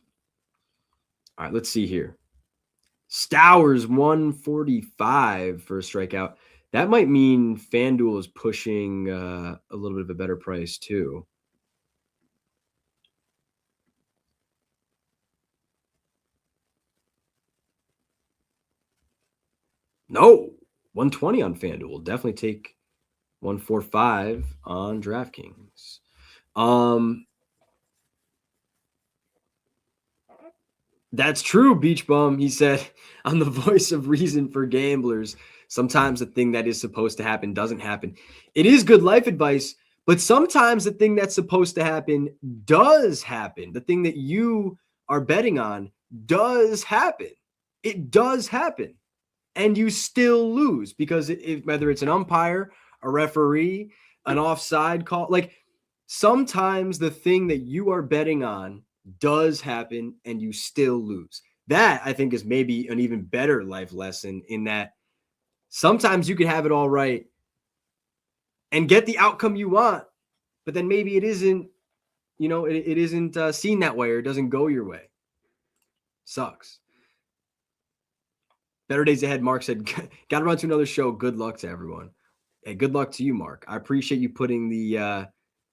All right, let's see here. Stowers 145 for a strikeout. That might mean FanDuel is pushing a little bit of a better price too. No, 120 on FanDuel. We'll definitely take 145 on DraftKings. That's true, Beach Bum. He said, I'm the voice of reason for gamblers. Sometimes the thing that is supposed to happen doesn't happen. It is good life advice, but sometimes the thing that's supposed to happen does happen. The thing that you are betting on does happen. It does happen. And you still lose because whether it's an umpire, a referee, an offside call, like sometimes the thing that you are betting on does happen and you still lose. That I think is maybe an even better life lesson, in that sometimes you can have it all right and get the outcome you want, but then maybe it isn't, it isn't seen that way, or it doesn't go your way. Sucks. Better days ahead. Mark said, got to run to another show. Good luck to everyone. Hey, good luck to you, Mark. I appreciate you putting the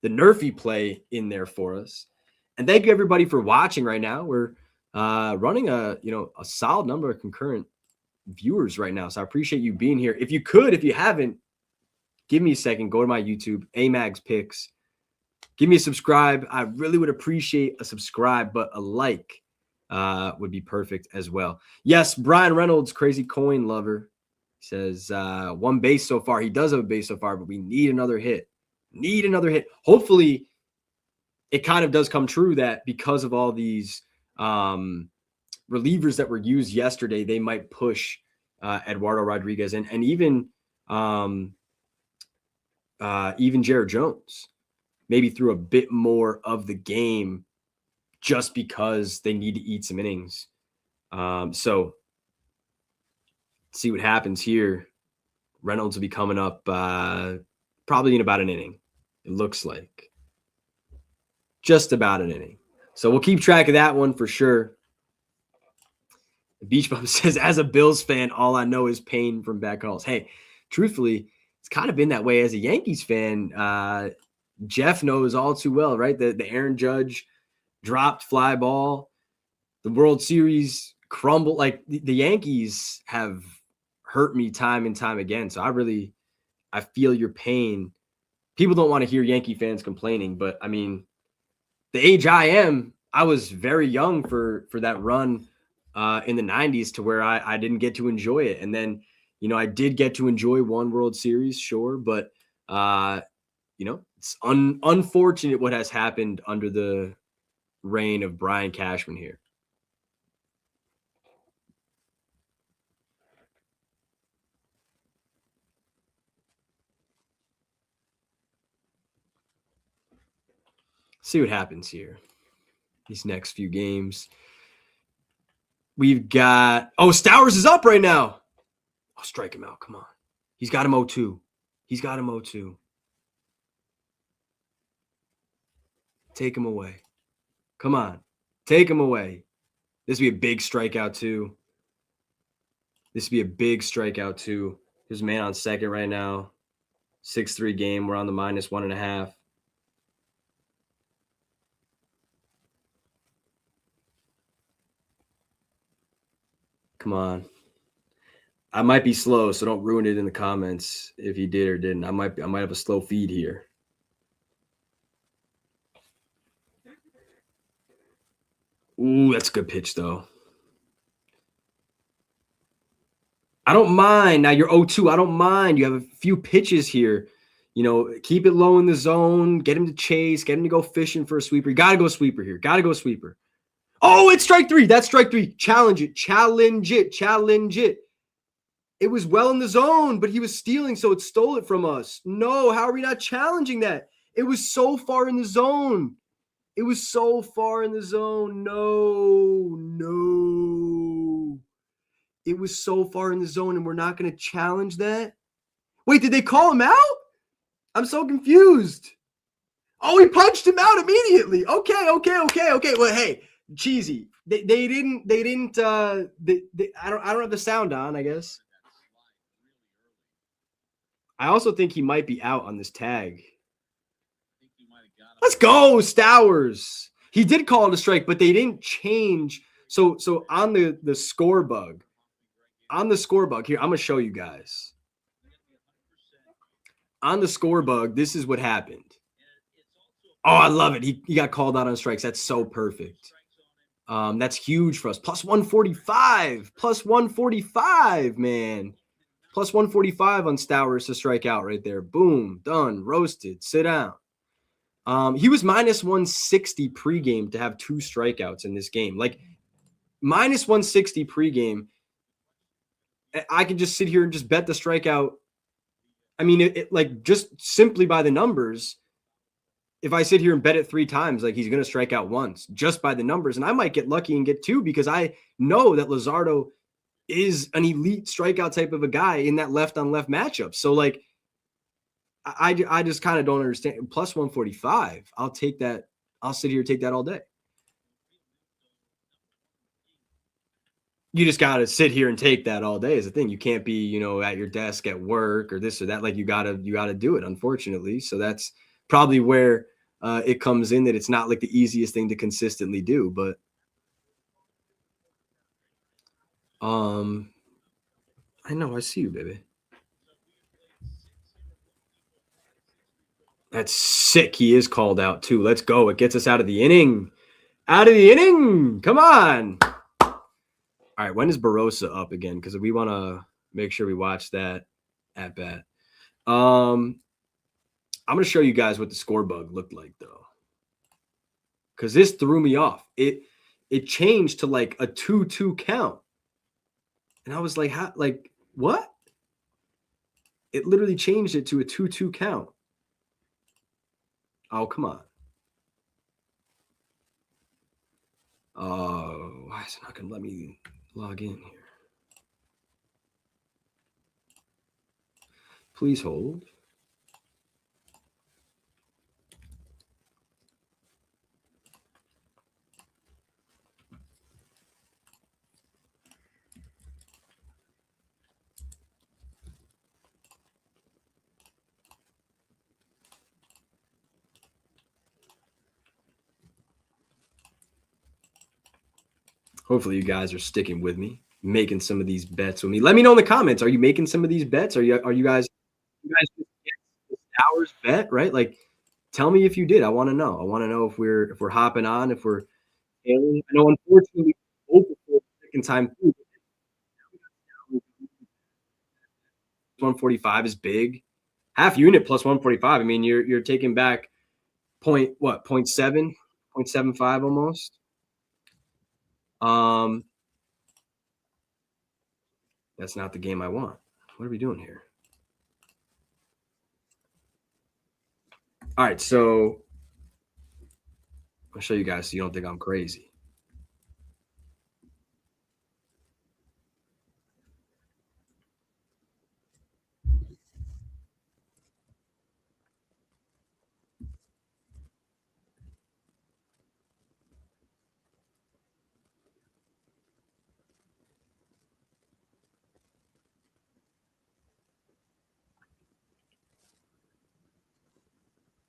Nerfy play in there for us. And thank you everybody for watching right now. We're running a solid number of concurrent viewers right now. So I appreciate you being here. If you haven't, give me a second, go to my YouTube, Amags Picks. Give me a subscribe. I really would appreciate a subscribe, but a like would be perfect as well. Yes, Brian Reynolds, crazy coin lover, says one base so far. He does have a base so far, but we need another hit. Hopefully it kind of does come true that because of all these relievers that were used yesterday, they might push Eduardo Rodriguez and even Jared Jones maybe through a bit more of the game, just because they need to eat some innings. So see what happens here. Reynolds will be coming up probably in about an inning. It looks like just about an inning. So we'll keep track of that one for sure. The Beach Bum says, as a Bills fan, all I know is pain from back calls. Hey, truthfully, it's kind of been that way as a Yankees fan. Jeff knows all too well, right? The Aaron Judge dropped fly ball, the World Series crumbled. Like the Yankees have hurt me time and time again. So I feel your pain. People don't want to hear Yankee fans complaining, but I mean, the age I am, I was very young for that run in the 90s to where I didn't get to enjoy it. And then I did get to enjoy one World Series, sure, but it's unfortunate what has happened under the reign of Brian Cashman here. See what happens here. These next few games. We've got Stowers is up right now. I'll strike him out. Come on. He's got him 0-2. He's got him 0-2. Take him away. Come on. Take him away. This would be a big strikeout too. This would be a big strikeout too. There's a man on second right now. 6-3 game. We're on the -1.5. Come on. I might be slow, so don't ruin it in the comments if you did or didn't. I might have a slow feed here. Ooh, that's a good pitch though. I don't mind. Now you're 0-2. I don't mind. You have a few pitches here. Keep it low in the zone. Get him to chase. Get him to go fishing for a sweeper. You got to go sweeper here. Got to go sweeper. Oh, it's strike 3. That's strike 3. Challenge it. Challenge it. Challenge it. It was well in the zone, but he was stealing, so it stole it from us. No, how are we not challenging that? It was so far in the zone. It was so far in the zone. No. It was so far in the zone, and we're not going to challenge that? Wait, did they call him out? I'm so confused. Oh, he punched him out immediately. Okay. Well, hey, cheesy. They didn't. I don't have the sound on, I guess. I also think he might be out on this tag. Let's go, Stowers. He did call it a strike, but they didn't change. So on the score bug, here, I'm gonna show you guys. On the score bug, this is what happened. Oh, I love it. He got called out on strikes. That's so perfect. That's huge for us. +145. +145, man. +145 on Stowers to strike out right there. Boom. Done. Roasted. Sit down. He was -160 pregame to have 2 strikeouts in this game. Like -160 pregame. I could just sit here and just bet the strikeout. I mean, like just simply by the numbers, if I sit here and bet it 3 times, like he's going to strike out once just by the numbers. And I might get lucky and get 2 because I know that Luzardo is an elite strikeout type of a guy in that left on left matchup. So like, I just kind of don't understand. +145. I'll take that. I'll sit here and take that all day. You just got to sit here and take that all day is the thing. You can't be, at your desk at work or this or that. Like you got to do it, unfortunately. So that's probably where it comes in, that it's not like the easiest thing to consistently do, but I know, I see you, baby. That's sick. He is called out too. Let's go. It gets us out of the inning. Out of the inning. Come on. All right, when is Barossa up again? Because we want to make sure we watch that at bat. I'm going to show you guys what the score bug looked like, though, because this threw me off. It changed to like a 2-2 count, and I was like, "How? Like what?" It literally changed it to a 2-2 count. Oh, come on. Oh, why is it not going to let me log in here? Please hold. Hopefully you guys are sticking with me, making some of these bets with me. Let me know in the comments. Are you making some of these bets? Are you guys hours bet, right? Like, tell me if you did. I want to know. I want to know if we're hopping on, if we're failing. I know, unfortunately, over for the second time through. 145 is big. Half unit plus 145. I mean, you're taking back 0.7, 0.75 almost. That's not the game I want. What are we doing here? All right, so I'll show you guys so you don't think I'm crazy.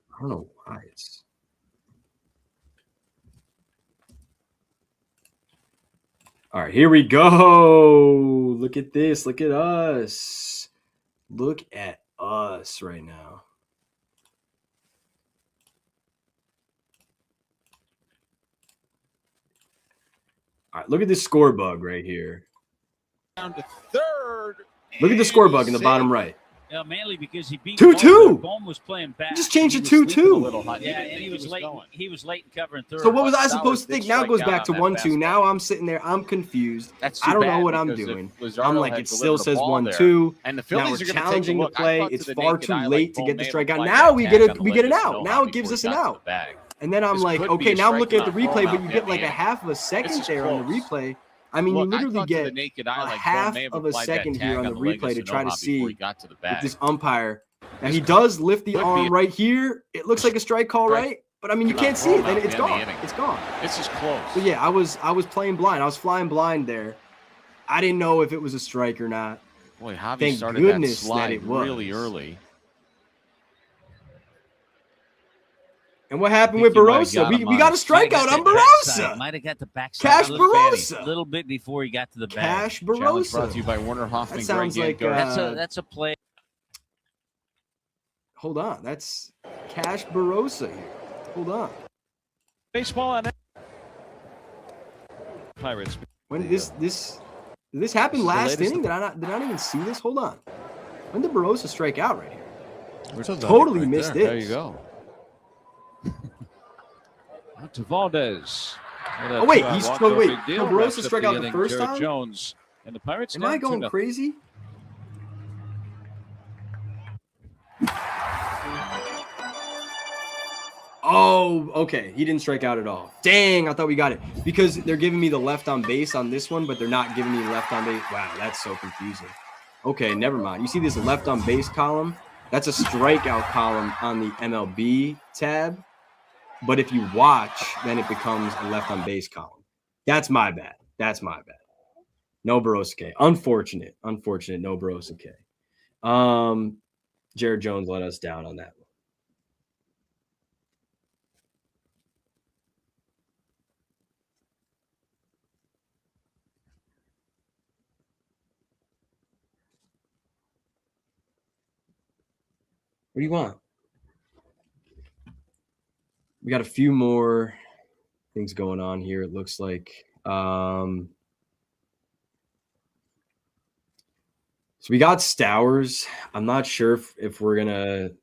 I don't know why it's. All right, here we go. Look at this. Look at us. Look at us right now. All right, look at this score bug right here. Down to third. Look at the score bug in the bottom right. Yeah, mainly because he beat 2-2. Bowman was playing back. He just changed it 2-2. Yeah, and he was late. He was late in covering third. So what was I supposed to think? Now it goes back to 1-2. Now I'm sitting there. I'm confused. I don't know what I'm doing. I'm like, it still says 1-2. And the now Phillies we're are challenging the play. It's far too late to get the strikeout. Like now we get an out. Now it gives us an out. And then I'm like, okay, now I'm looking at the replay, but you get like a half of a second there on the replay. I mean, you literally get a half of a second here on the replay to try to see with this umpire. Now he does lift the arm right here. It looks like a strike call, right? But I mean, you can't see it. Then it's gone. It's gone. This is close. So yeah, I was playing blind. I was flying blind there. I didn't know if it was a strike or not. Boy, Javi Thank started goodness that slide that it was really early. And what happened with Barossa? We got a strikeout on Barossa. Might have got the backside. Cash Barossa. A little bit before he got to the bag. Cash Challenge brought to you Barossa. by Werner Hoffman. That sounds like That's a play. Hold on, that's Cash Barossa here. Hold on. Baseball on Pirates. When did this happen last inning? Did I not even see this? Hold on. When did Barossa strike out right here? Totally missed this. There you go. To Valdez. Oh wait, Barossa struck out the first time. Jones and the Pirates. Am I going crazy? Oh, okay. He didn't strike out at all. Dang, I thought we got it. Because they're giving me the left on base on this one, but they're not giving me left on base. Wow, that's so confusing. Okay, never mind. You see this left on base column? That's a strikeout column on the MLB tab. But if you watch, then it becomes a left on base column. That's my bad. That's my bad. No Barossa K. Unfortunate. No Barossa K. Jared Jones let us down on that one. What do you want? We got a few more things going on here, it looks like. So we got Stowers. I'm not sure if we're going to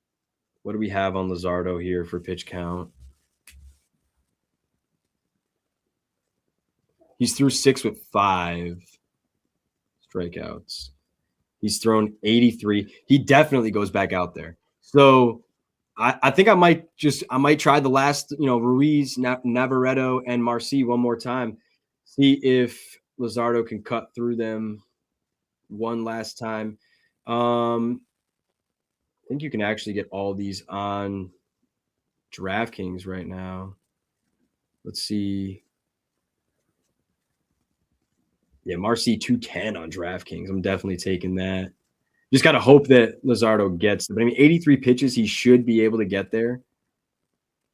– what do we have on Luzardo here for pitch count? He's through 6 with 5 strikeouts. He's thrown 83. He definitely goes back out there. So I think I might try the last, Ruiz, Navarreto, and Marcy one more time. See if Luzardo can cut through them one last time. I think you can actually get all these on DraftKings right now. Let's see. Yeah, Marcy 210 on DraftKings. I'm definitely taking that. Just got to hope that Luzardo gets them. But I mean, 83 pitches, he should be able to get there.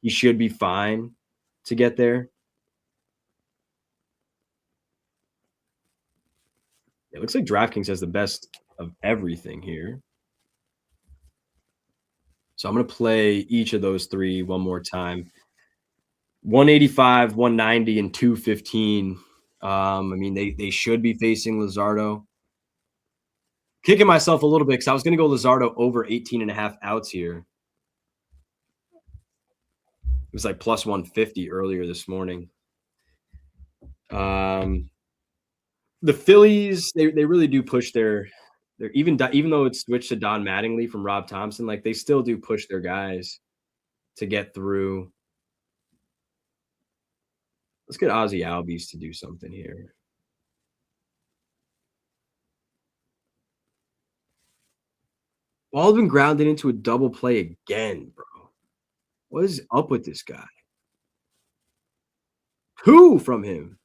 He should be fine to get there. It looks like DraftKings has the best of everything here. So I'm going to play each of those three one more time. 185, 190, and 215. I mean, they should be facing Luzardo. Kicking myself a little bit because I was going to go Luzardo over 18.5 outs here. It was like plus 150 earlier this morning. The Phillies, they really do push their even though it's switched to Don Mattingly from Rob Thompson, like they still do push their guys to get through. Let's get Ozzy Albies to do something here. Ball's been grounded into a double play again, bro. What is up with this guy? 2 from him.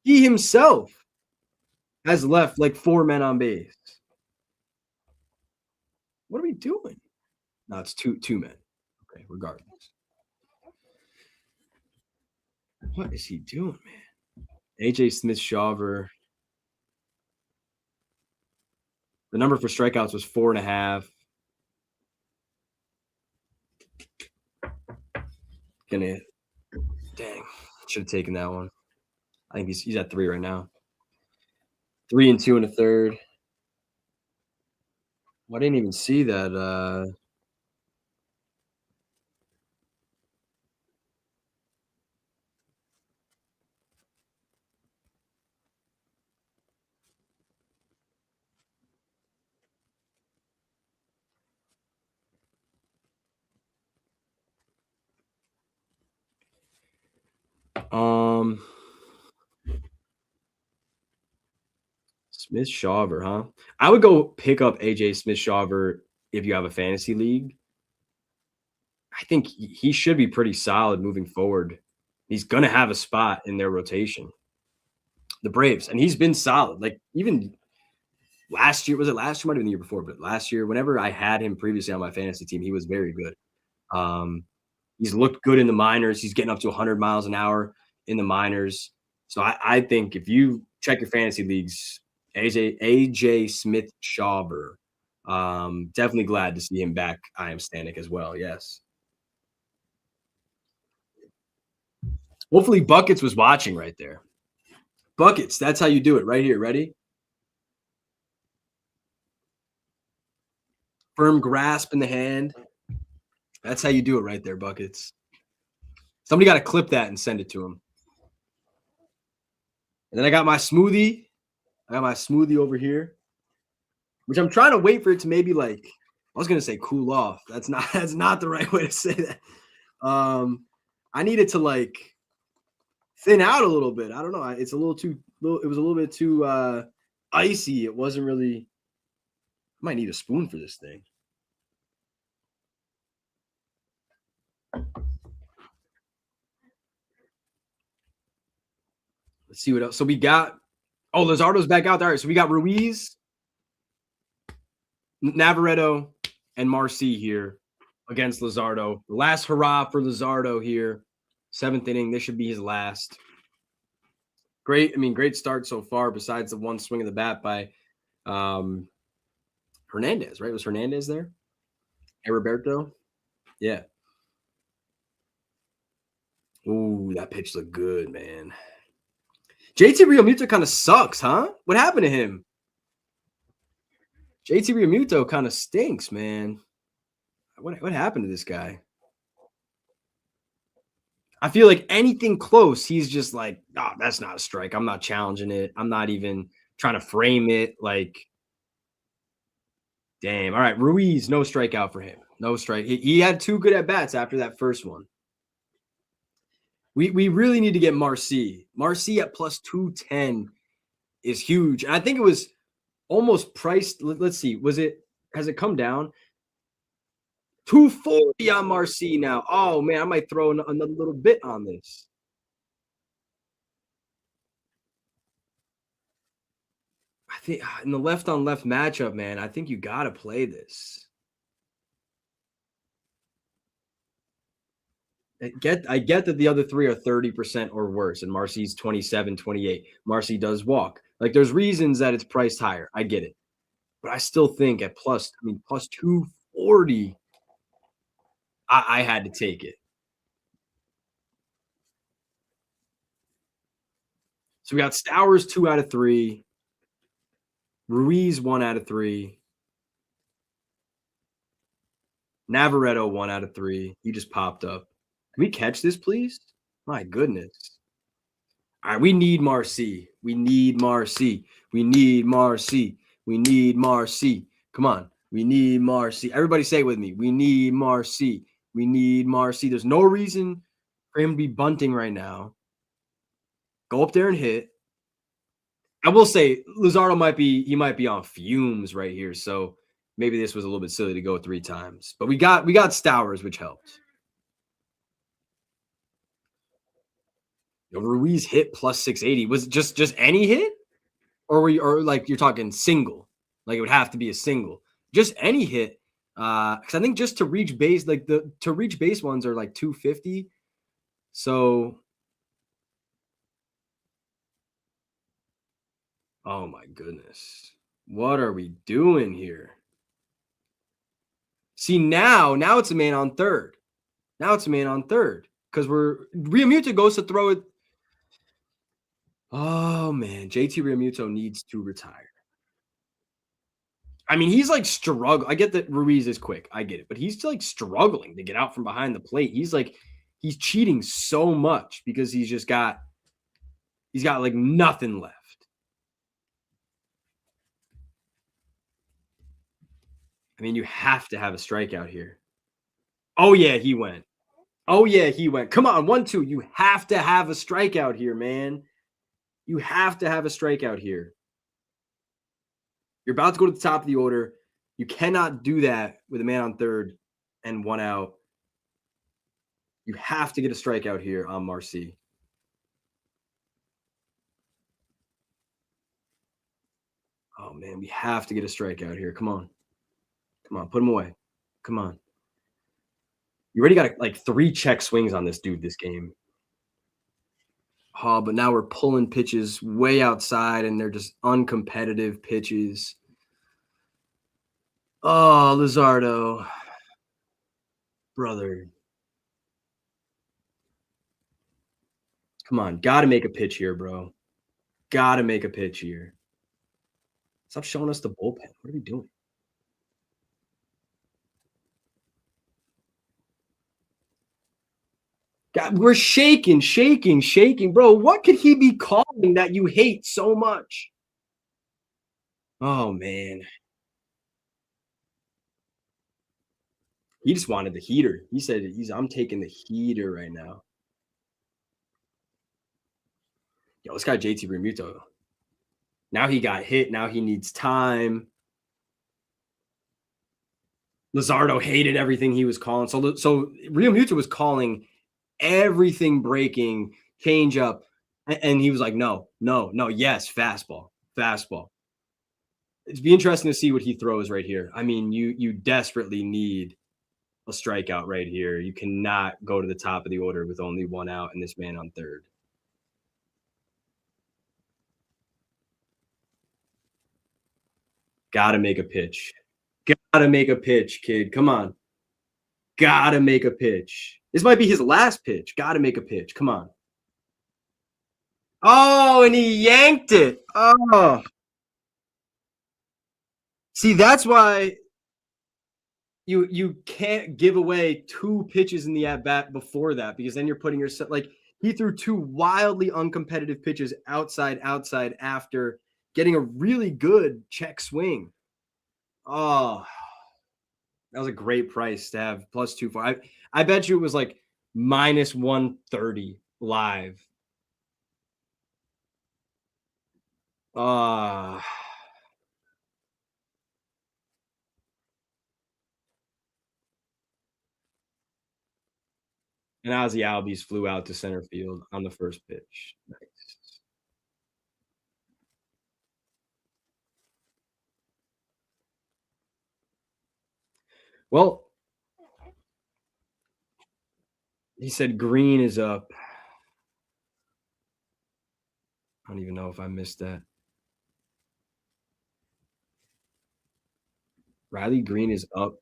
He himself has left like 4 men on base. What are we doing? No, it's two men. Okay, regardless. What is he doing, man? AJ Smith-Shawver. The number for strikeouts was 4.5. Dang, should have taken that one. I think he's at 3 right now. 3 and 2 1/3. Well, I didn't even see that. Smith-Shawver, huh? I would go pick up AJ Smith-Shawver if you have a fantasy league. I think he should be pretty solid moving forward. He's going to have a spot in their rotation. The Braves, and he's been solid. Like even last year, was it last year? Might have been the year before, but last year, whenever I had him previously on my fantasy team, he was very good. He's looked good in the minors. He's getting up to 100 miles an hour in the minors. So I think if you check your fantasy leagues, AJ Smith-Shawver, definitely glad to see him back. I am Stanek as well. Yes. Hopefully Buckets was watching right there. Buckets, that's how you do it right here. Ready? Firm grasp in the hand. That's how you do it right there, Buckets. Somebody got to clip that and send it to him. And then I got my smoothie. I got my smoothie over here, which I'm trying to wait for it to maybe like, I was going to say cool off. That's not the right way to say that. I need it to like thin out a little bit. I don't know. It's a little too, it was a little bit too icy. It wasn't really, I might need a spoon for this thing. Let's see what else. So we got, Luzardo's back out there. All right, so we got Ruiz, Navarreto, and Marcy here against Luzardo. The last hurrah for Luzardo here. 7th inning. This should be his last. Great start so far, besides the one swing of the bat by Hernandez, right? Was Hernandez there? Hey, Roberto? Yeah. Ooh, that pitch looked good, man. JT Realmuto kind of sucks, huh? What happened to him? JT Realmuto kind of stinks, man. What happened to this guy? I feel like anything close, he's just like, oh, that's not a strike. I'm not challenging it. I'm not even trying to frame it. Like, damn. All right, Ruiz, no strikeout for him. No strike. He had 2 good at-bats after that first one. We really need to get Marcy. Marcy at plus 210 is huge. And I think it was almost priced. Let's see. Has it come down? 240 on Marcy now. Oh, man, I might throw another little bit on this. I think in the left-on-left matchup, man, I think you got to play this. I get that the other 3 are 30% or worse, and Marcy's 27, 28. Marcy does walk. Like, there's reasons that it's priced higher. I get it. But I still think at plus 240, I had to take it. So we got Stowers 2 out of 3. Ruiz 1 out of 3. Navarreto 1 out of 3. He just popped up. Can we catch this, please? My goodness. All right, we need Marcy. We need Marcy. We need Marcy. We need Marcy. Come on. We need Marcy. Everybody say it with me. We need Marcy. We need Marcy. There's no reason for him to be bunting right now. Go up there and hit. I will say Luzardo might be on fumes right here. So maybe this was a little bit silly to go 3 times. But we got Stowers, which helped. Ruiz hit plus 680. Was it just any hit? Or like you're talking single? Like it would have to be a single. Just any hit. Because I think just to reach base, like to reach base ones are like 250. So oh my goodness. What are we doing here? See, now it's a man on third. Now it's a man on third. Because Realmuto goes to throw it. Oh man, JT Realmuto needs to retire. I mean, he's like struggling. I get that Ruiz is quick. I get it. But he's like struggling to get out from behind the plate. He's cheating so much because he's got like nothing left. I mean, you have to have a strikeout here. Oh yeah, he went. Oh yeah, he went. Come on, 1-2. You have to have a strikeout here, man. You have to have a strikeout here. You're about to go to the top of the order. You cannot do that with a man on third and 1 out. You have to get a strikeout here on Marcy. Oh, man, we have to get a strikeout here. Come on. Come on, put him away. Come on. You already got like 3 check swings on this dude this game. Oh, but now we're pulling pitches way outside, and they're just uncompetitive pitches. Oh, Luzardo. Brother. Come on. Got to make a pitch here, bro. Got to make a pitch here. Stop showing us the bullpen. What are we doing? God, we're shaking. Bro, what could he be calling that you hate so much? Oh, man. He just wanted the heater. He said, I'm taking the heater right now. Yo, this guy JT Realmuto. Now he got hit. Now he needs time. Luzardo hated everything he was calling. So Realmuto was calling everything breaking, change up. And he was like, no, yes, fastball. It'd be interesting to see what he throws right here. I mean, you desperately need a strikeout right here. You cannot go to the top of the order with only 1 out and this man on third. Gotta make a pitch. Gotta make a pitch, kid. Come on. Gotta make a pitch. This might be his last pitch. Gotta make a pitch. Come on. Oh, and he yanked it. Oh. See, that's why you can't give away 2 pitches in the at-bat before that, because then you're putting yourself like he threw 2 wildly uncompetitive pitches outside after getting a really good check swing. Oh, that was a great price to have plus 2-4. I bet you it was like minus 130 live. And Ozzy Albies flew out to center field on the first pitch. Nice. Well, he said Green is up. I don't even know if I missed that. Riley Green is up.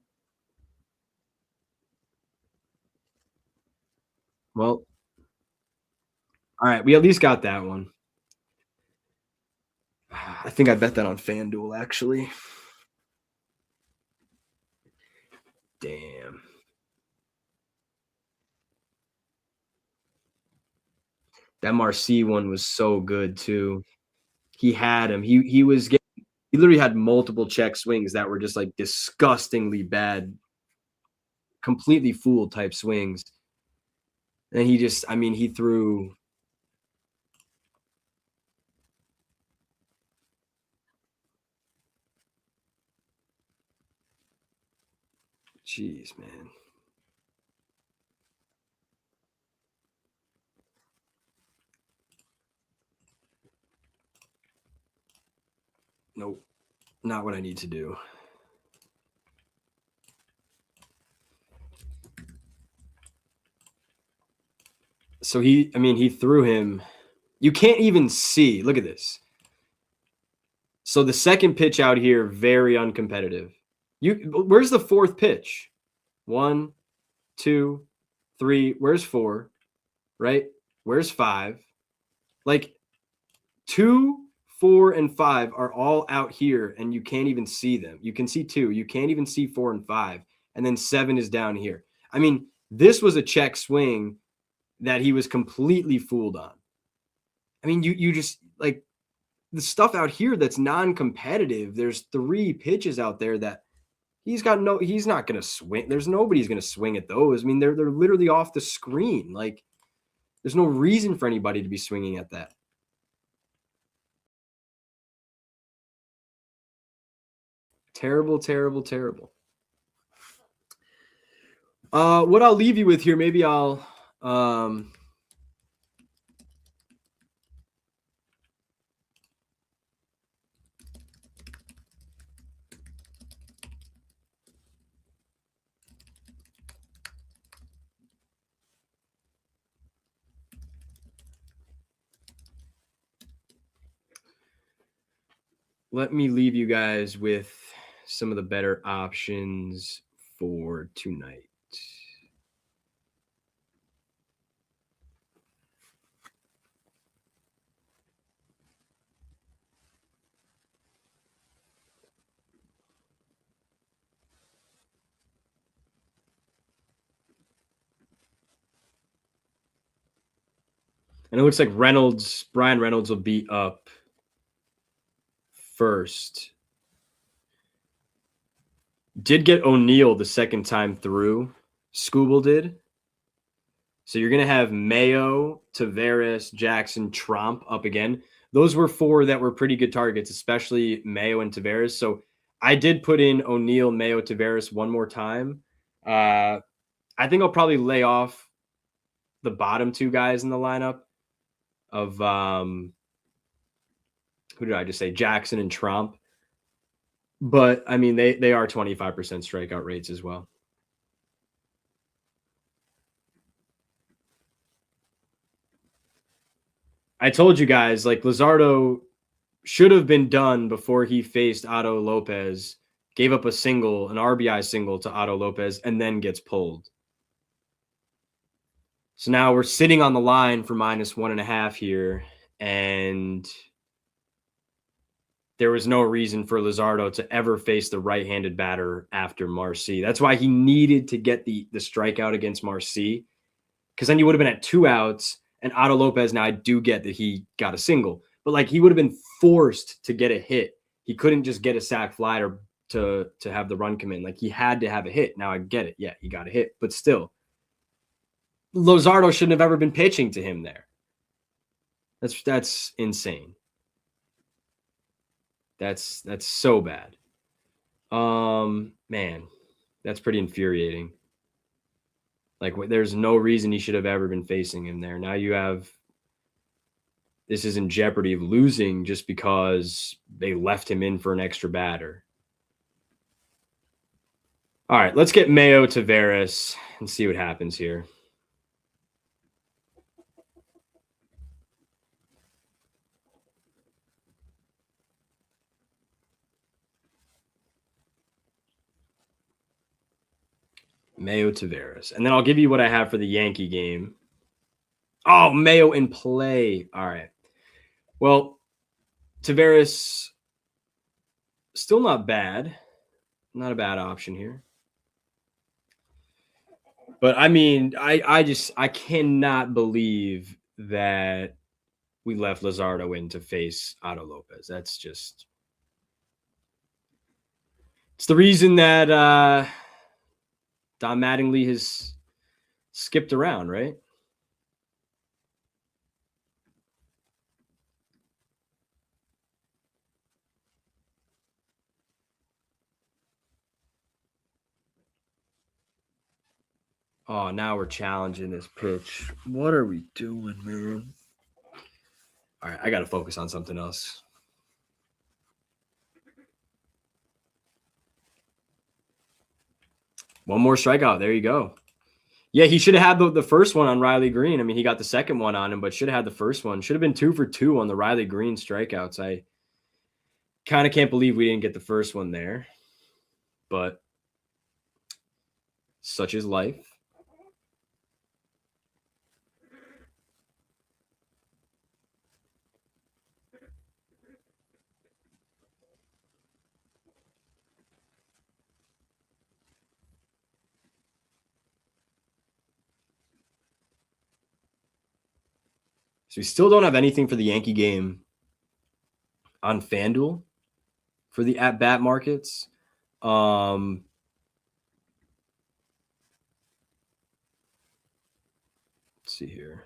Well, all right. We at least got that one. I think I bet that on FanDuel, actually. Damn. That Marcy one was so good, too. He had him. He literally had multiple check swings that were just like disgustingly bad, completely fooled type swings. And he just, I mean, he threw. Jeez, man. Nope. Not what I need to do. So he threw him. You can't even see. Look at this. So the second pitch out here, very uncompetitive. Where's the fourth pitch? 1, 2, 3. Where's 4? Right? Where's 5? Like 2, 4, and 5 are all out here, and you can't even see them. You can see 2. You can't even see 4 and 5. And then 7 is down here. I mean, this was a check swing that he was completely fooled on. I mean, you just like the stuff out here that's non-competitive. There's 3 pitches out there that he's not going to swing. There's nobody's going to swing at those. I mean, they're literally off the screen. Like, there's no reason for anybody to be swinging at that. Terrible, terrible, terrible. What I'll leave you with here, maybe I'll let me leave you guys with some of the better options for tonight. And it looks like Brian Reynolds will be up first. Did get O'Neill the second time through. Scooble did. So you're going to have Mayo, Taveras, Jackson, Tromp up again. Those were 4 that were pretty good targets, especially Mayo and Taveras. So I did put in O'Neill, Mayo, Taveras one more time. I think I'll probably lay off the bottom 2 guys in the lineup of who did I just say? Jackson and Tromp. But I mean, they are 25% strikeout rates as well. I told you guys, like, Luzardo should have been done before he faced Otto Lopez, gave up an RBI single to Otto Lopez, and then gets pulled. So now we're sitting on the line for -1.5 here, and there was no reason for Luzardo to ever face the right-handed batter after Marcy. That's why he needed to get the strikeout against Marcy, because then you would have been at 2 outs, and Otto Lopez, now I do get that he got a single, but like he would have been forced to get a hit. He couldn't just get a sac fly or to have the run come in. Like, he had to have a hit. Now I get it. Yeah, he got a hit, but still, Luzardo shouldn't have ever been pitching to him there. That's insane. That's so bad. Man, that's pretty infuriating. Like, there's no reason he should have ever been facing him there. Now this is in jeopardy of losing just because they left him in for an extra batter. All right, let's get Mayo Taveras and see what happens here. Mayo Taveras. And then I'll give you what I have for the Yankee game. Oh, Mayo in play. All right. Well, Tavares, still not bad. Not a bad option here. But I mean, I cannot believe that we left Luzardo in to face Otto Lopez. That's just, it's the reason that Don Mattingly has skipped around, right? Oh, now we're challenging this pitch. What are we doing, man? All right, I got to focus on something else. One more strikeout. There you go. Yeah, he should have had the first one on Riley Green. I mean, he got the second one on him, but should have had the first one. Should have been 2 for 2 on the Riley Green strikeouts. I kind of can't believe we didn't get the first one there, but such is life. So we still don't have anything for the Yankee game on FanDuel for the at-bat markets. Let's see here.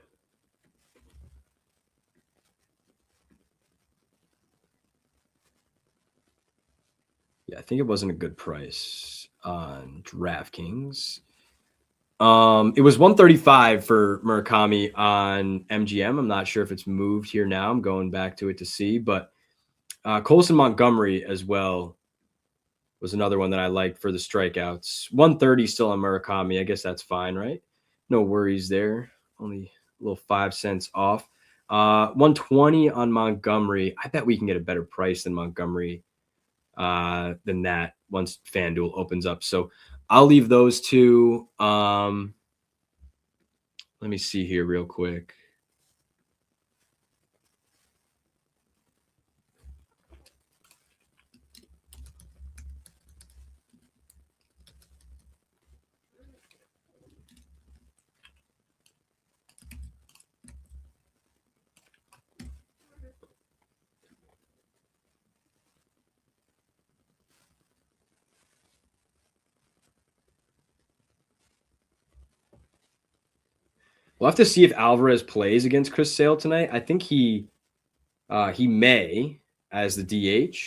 Yeah, I think it wasn't a good price on DraftKings. It was 135 for Murakami on MGM. I'm not sure if it's moved here now. I'm going back to it to see, but Colson Montgomery as well was another one that I liked for the strikeouts. 130 still on Murakami. I guess that's fine, right? No worries there. Only a little 5 cents off. 120 on Montgomery. I bet we can get a better price than Montgomery than that once FanDuel opens up. So I'll leave those two. Let me see here real quick. We'll have to see if Alvarez plays against Chris Sale tonight. I think he may as the DH,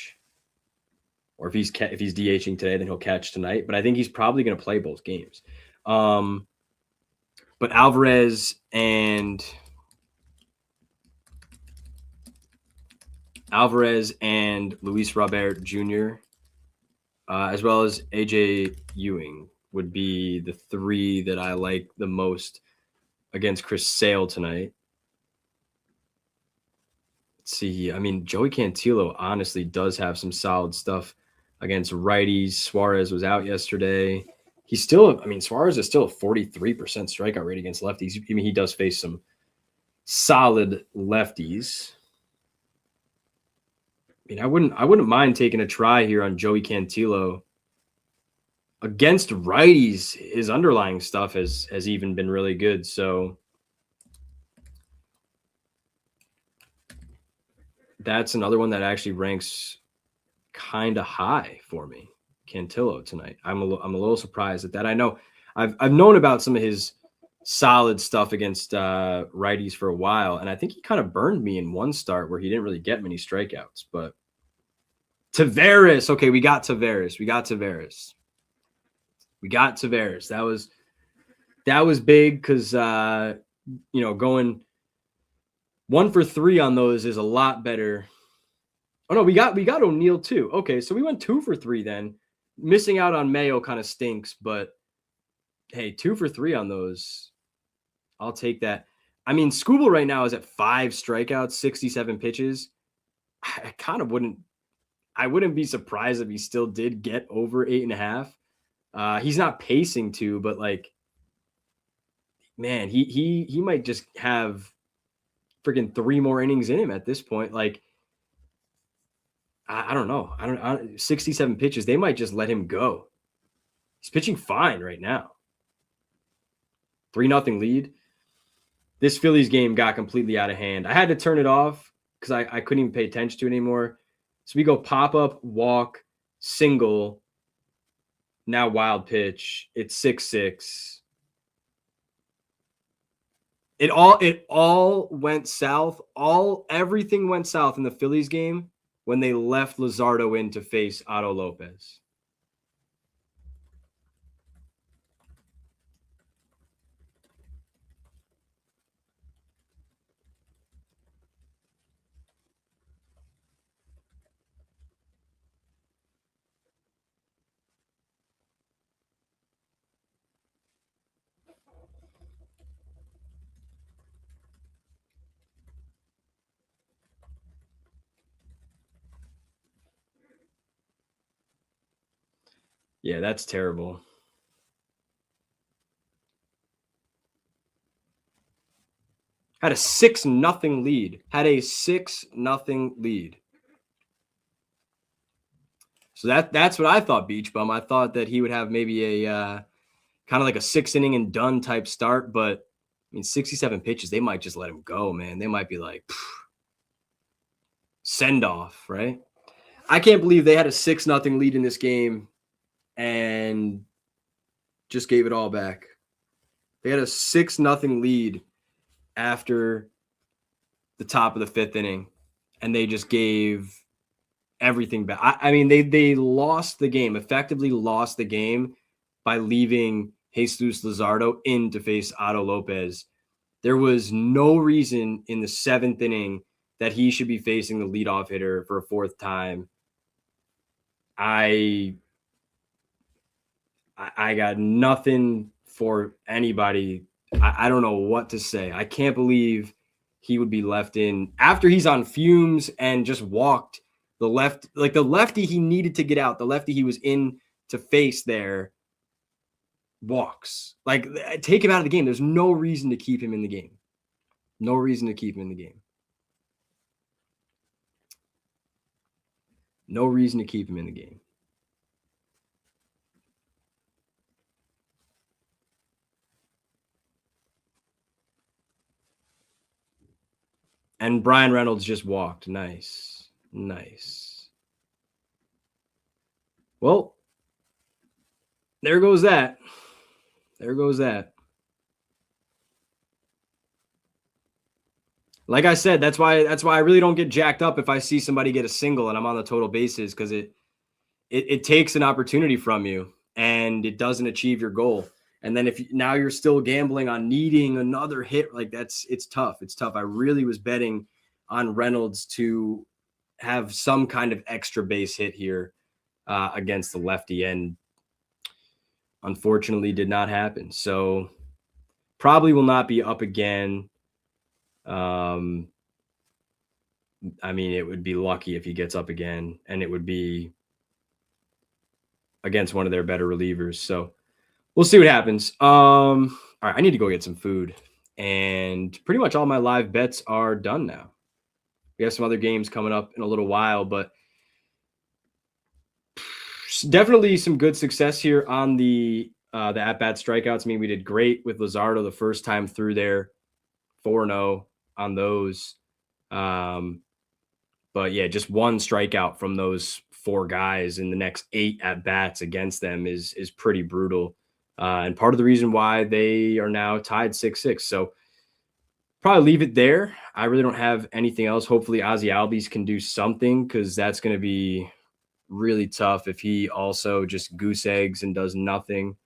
or if he's DHing today, then he'll catch tonight. But I think he's probably going to play both games. But Alvarez and Luis Robert Jr., as well as AJ Ewing, would be the three that I like the most against Chris Sale tonight. Let's see. I mean, Joey Cantillo honestly does have some solid stuff against righties. Suarez was out yesterday. Suarez is still a 43% strikeout rate against lefties. I mean, he does face some solid lefties. I mean, I wouldn't mind taking a try here on Joey Cantillo. Against righties, his underlying stuff has even been really good. So that's another one that actually ranks kind of high for me. Cantillo tonight. I'm a little surprised at that. I know I've known about some of his solid stuff against righties for a while, and I think he kind of burned me in one start where he didn't really get many strikeouts. But Tavares, okay, we got Tavares. That was big because going 1 for 3 on those is a lot better. Oh no, we got O'Neill too. Okay, so we went 2 for 3 then. Missing out on Mayo kind of stinks, but hey, 2 for 3 on those. I'll take that. I mean, Skubal right now is at 5 strikeouts, 67 pitches. I wouldn't be surprised if he still did get over 8.5. He's not pacing to, but like, man, he might just have freaking 3 more innings in him at this point. Like, I don't know. I don't 67 pitches. They might just let him go. He's pitching fine right now. 3-0 lead. This Phillies game got completely out of hand. I had to turn it off because I couldn't even pay attention to it anymore. So we go pop up, walk, single, now wild pitch. It's 6-6. It all went south. Everything went south in the Phillies game when they left Luzardo in to face Otto Lopez. Yeah, that's terrible. Had a 6-0 lead. So that's what I thought, Beach Bum. I thought that he would have maybe a kind of like a 6-inning and done type start, but I mean, 67 pitches, they might just let him go, man. They might be like, send off, right? I can't believe they had a 6-0 lead in this game and just gave it all back. They had a 6-0 lead after the top of the 5th inning, and they just gave everything back. I mean, they lost the game, effectively lost the game by leaving Jesus Luzardo in to face Otto Lopez. There was no reason in the 7th inning that he should be facing the leadoff hitter for a 4th time. I got nothing for anybody. I don't know what to say. I can't believe he would be left in after he's on fumes and just walked the lefty he needed to get out, the lefty he was in to face there walks. Like, take him out of the game. There's no reason to keep him in the game. No reason to keep him in the game. No reason to keep him in the game. And Brian Reynolds just walked. Nice. Well, there goes that. Like I said, that's why I really don't get jacked up if I see somebody get a single and I'm on the total bases, because it takes an opportunity from you and it doesn't achieve your goal. And then now you're still gambling on needing another hit, like it's tough. I really was betting on Reynolds to have some kind of extra base hit here against the lefty, and unfortunately did not happen. So probably will not be up again. I mean, it would be lucky if he gets up again, and it would be against one of their better relievers. So we'll see what happens. All right, I need to go get some food, and pretty much all my live bets are done now. We have some other games coming up in a little while, but definitely some good success here on the at-bat strikeouts. I mean, we did great with Luzardo the first time through there, 4-0 on those. But yeah, just one strikeout from those 4 guys in the next 8 at-bats against them is pretty brutal. And part of the reason why they are now tied 6-6. So probably leave it there. I really don't have anything else. Hopefully Ozzy Albies can do something, because that's going to be really tough if he also just goose eggs and does nothing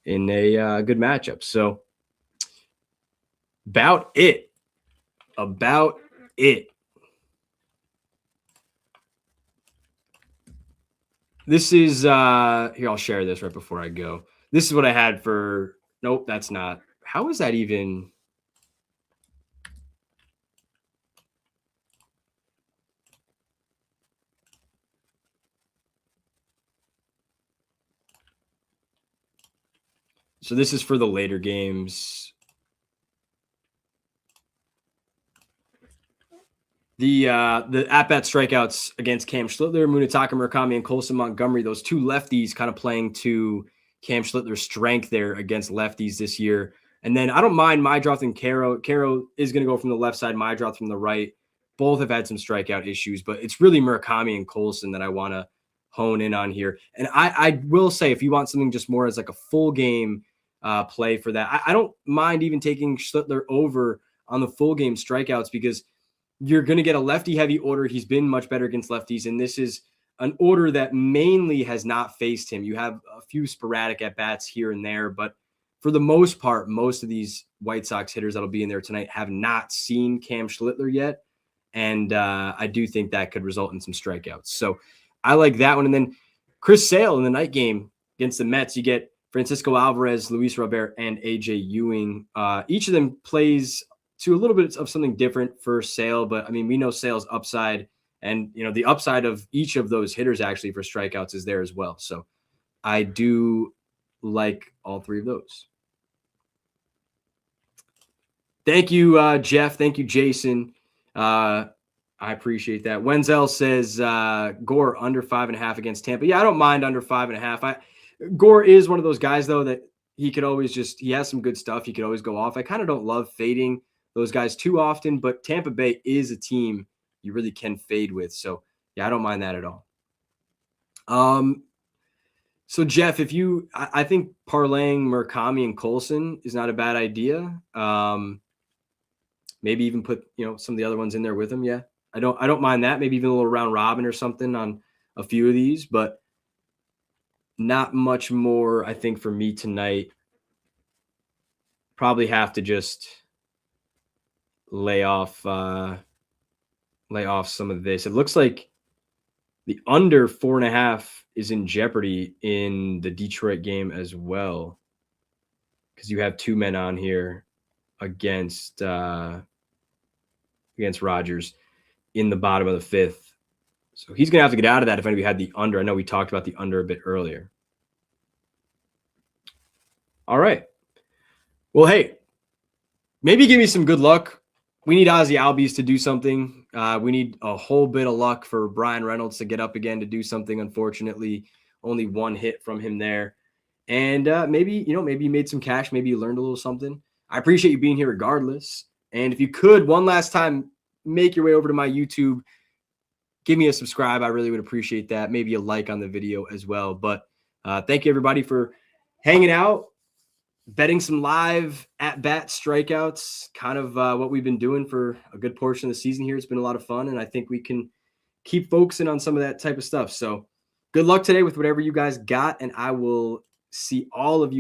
in a good matchup. So about it. This is here, I'll share this right before I go. This is what I had for nope, that's not. How is that even? So this is for the later games. The at-bat strikeouts against Cam Schlittler, Munetaka Murakami, and Colson Montgomery, those two lefties kind of playing to Cam Schlittler's strength there against lefties this year. And then I don't mind Mydroth and Caro. Caro is going to go from the left side, Mydroth from the right. Both have had some strikeout issues, but it's really Murakami and Colson that I want to hone in on here. And I will say, if you want something just more as like a full game play for that, I don't mind even taking Schlittler over on the full game strikeouts, because you're going to get a lefty-heavy order. He's been much better against lefties, and this is an order that mainly has not faced him. You have a few sporadic at-bats here and there, but for the most part, most of these White Sox hitters that'll be in there tonight have not seen Cam Schlittler yet, and I do think that could result in some strikeouts. So I like that one. And then Chris Sale in the night game against the Mets, you get Francisco Alvarez, Luis Robert, and A.J. Ewing. Each of them plays to a little bit of something different for Sale, but I mean, we know Sale's upside, and the upside of each of those hitters actually for strikeouts is there as well. So I do like all three of those. Thank you, Jeff. Thank you, Jason. I appreciate that. Wenzel says Gore under 5.5 against Tampa. Yeah, I don't mind under 5.5. Gore is one of those guys though that he could always he has some good stuff. He could always go off. I kind of don't love fading those guys too often, but Tampa Bay is a team you really can fade with. So yeah, I don't mind that at all. So Jeff, I think parlaying Murakami and Colson is not a bad idea. Maybe even put, some of the other ones in there with them. Yeah. I don't mind that. Maybe even a little round robin or something on a few of these, but not much more, I think, for me tonight. Probably have to just lay off some of this. It looks like the under 4.5 is in jeopardy in the Detroit game as well, because you have two men on here against Rodgers in the bottom of the fifth. So he's going to have to get out of that if anybody had the under. I know we talked about the under a bit earlier. All right. Well, hey, maybe give me some good luck. We need Ozzy Albies to do something. We need a whole bit of luck for Brian Reynolds to get up again to do something. Unfortunately, only one hit from him there. And maybe you made some cash. Maybe you learned a little something. I appreciate you being here regardless. And if you could, one last time, make your way over to my YouTube. Give me a subscribe. I really would appreciate that. Maybe a like on the video as well. But thank you, everybody, for hanging out, betting some live at-bat strikeouts, kind of what we've been doing for a good portion of the season here. It's been a lot of fun, and I think we can keep focusing on some of that type of stuff. So good luck today with whatever you guys got, and I will see all of you